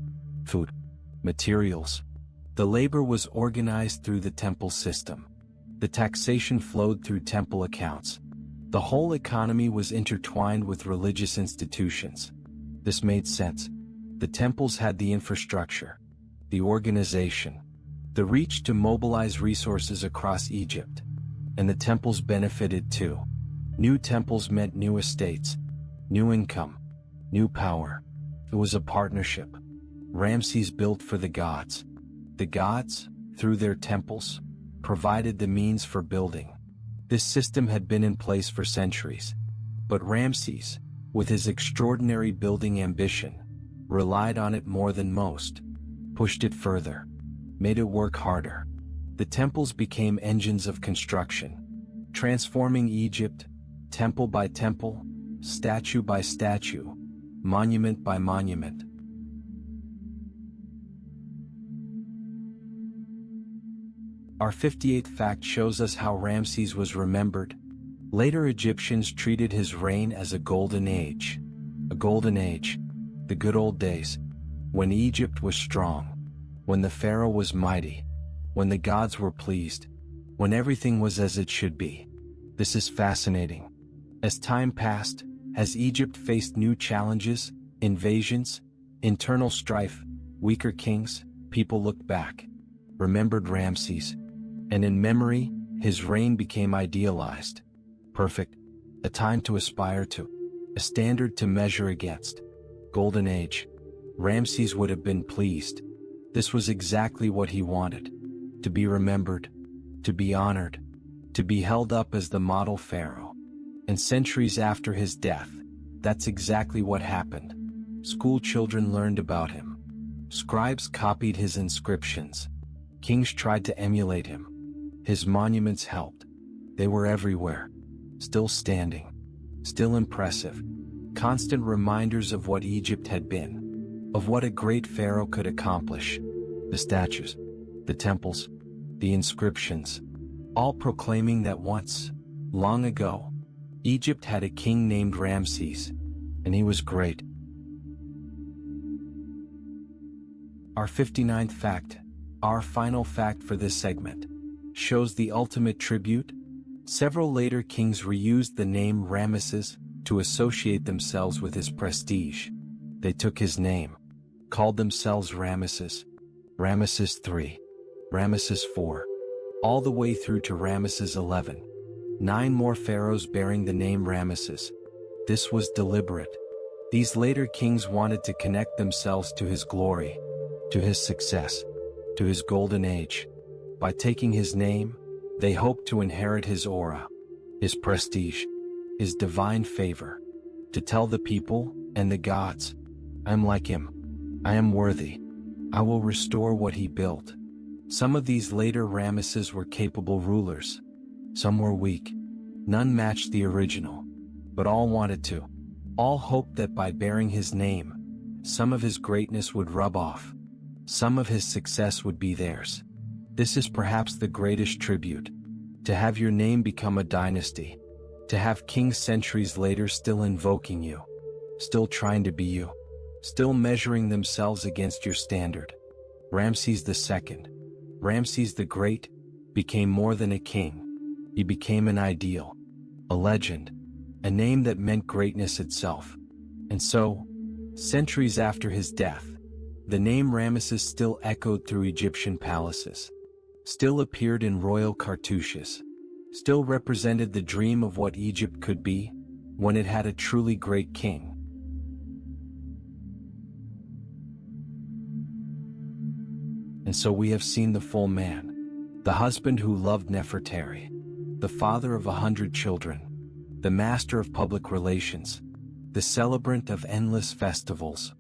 food, materials. The labor was organized through the temple system. The taxation flowed through temple accounts. The whole economy was intertwined with religious institutions. This made sense. The temples had the infrastructure, the organization, the reach to mobilize resources across Egypt. And the temples benefited too. New temples meant new estates, new income, new power. It was a partnership. Ramses built for the gods. The gods, through their temples, provided the means for building. This system had been in place for centuries. But Ramses, with his extraordinary building ambition, relied on it more than most, pushed it further, made it work harder. The temples became engines of construction, transforming Egypt, temple by temple, statue by statue, monument by monument. Our 58th fact shows us how Ramses was remembered. Later Egyptians treated his reign as a golden age. A golden age. The good old days. When Egypt was strong. When the pharaoh was mighty. When the gods were pleased. When everything was as it should be. This is fascinating. As time passed, as Egypt faced new challenges, invasions, internal strife, weaker kings, people looked back, remembered Ramses. And in memory, his reign became idealized. Perfect. A time to aspire to. A standard to measure against. Golden Age. Ramses would have been pleased. This was exactly what he wanted. To be remembered. To be honored. To be held up as the model pharaoh. And centuries after his death, that's exactly what happened. School children learned about him. Scribes copied his inscriptions. Kings tried to emulate him. His monuments helped. They were everywhere. Still standing. Still impressive. Constant reminders of what Egypt had been. Of what a great pharaoh could accomplish. The statues. The temples. The inscriptions. All proclaiming that once, long ago, Egypt had a king named Ramses. And he was great. Our 59th fact. Our final fact for this segment. Shows the ultimate tribute, Several later kings reused the name Ramesses to associate themselves with his prestige. They took his name, called themselves Ramesses, Ramesses III, Ramesses IV, all the way through to Ramesses XI. 9 more pharaohs bearing the name Ramesses. This was deliberate. These later kings wanted to connect themselves to his glory, to his success, to his golden age. By taking his name, they hoped to inherit his aura, his prestige, his divine favor, to tell the people and the gods, "I am like him. I am worthy. I will restore what he built." Some of these later Ramesses were capable rulers. Some were weak. None matched the original. But all wanted to. All hoped that by bearing his name, some of his greatness would rub off. Some of his success would be theirs. This is perhaps the greatest tribute. To have your name become a dynasty. To have kings centuries later still invoking you. Still trying to be you. Still measuring themselves against your standard. Ramses II, Ramses the Great, became more than a king. He became an ideal, a legend, a name that meant greatness itself. And so, centuries after his death, the name Ramesses still echoed through Egyptian palaces, still appeared in royal cartouches, still represented the dream of what Egypt could be when it had a truly great king. And so we have seen the full man, the husband who loved Nefertari, the father of 100 children, the master of public relations, the celebrant of endless festivals,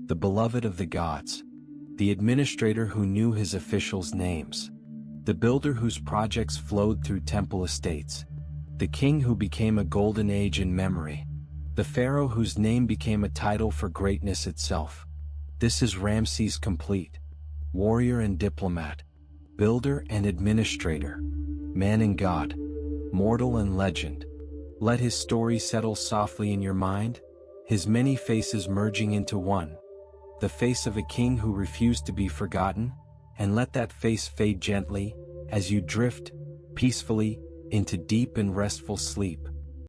the beloved of the gods, the administrator who knew his officials' names, the builder whose projects flowed through temple estates, the king who became a golden age in memory, the pharaoh whose name became a title for greatness itself. This is Ramses complete, warrior and diplomat, builder and administrator, man and god, mortal and legend. Let his story settle softly in your mind, his many faces merging into one, the face of a king who refused to be forgotten, and let that face fade gently as you drift, peacefully, into deep and restful sleep.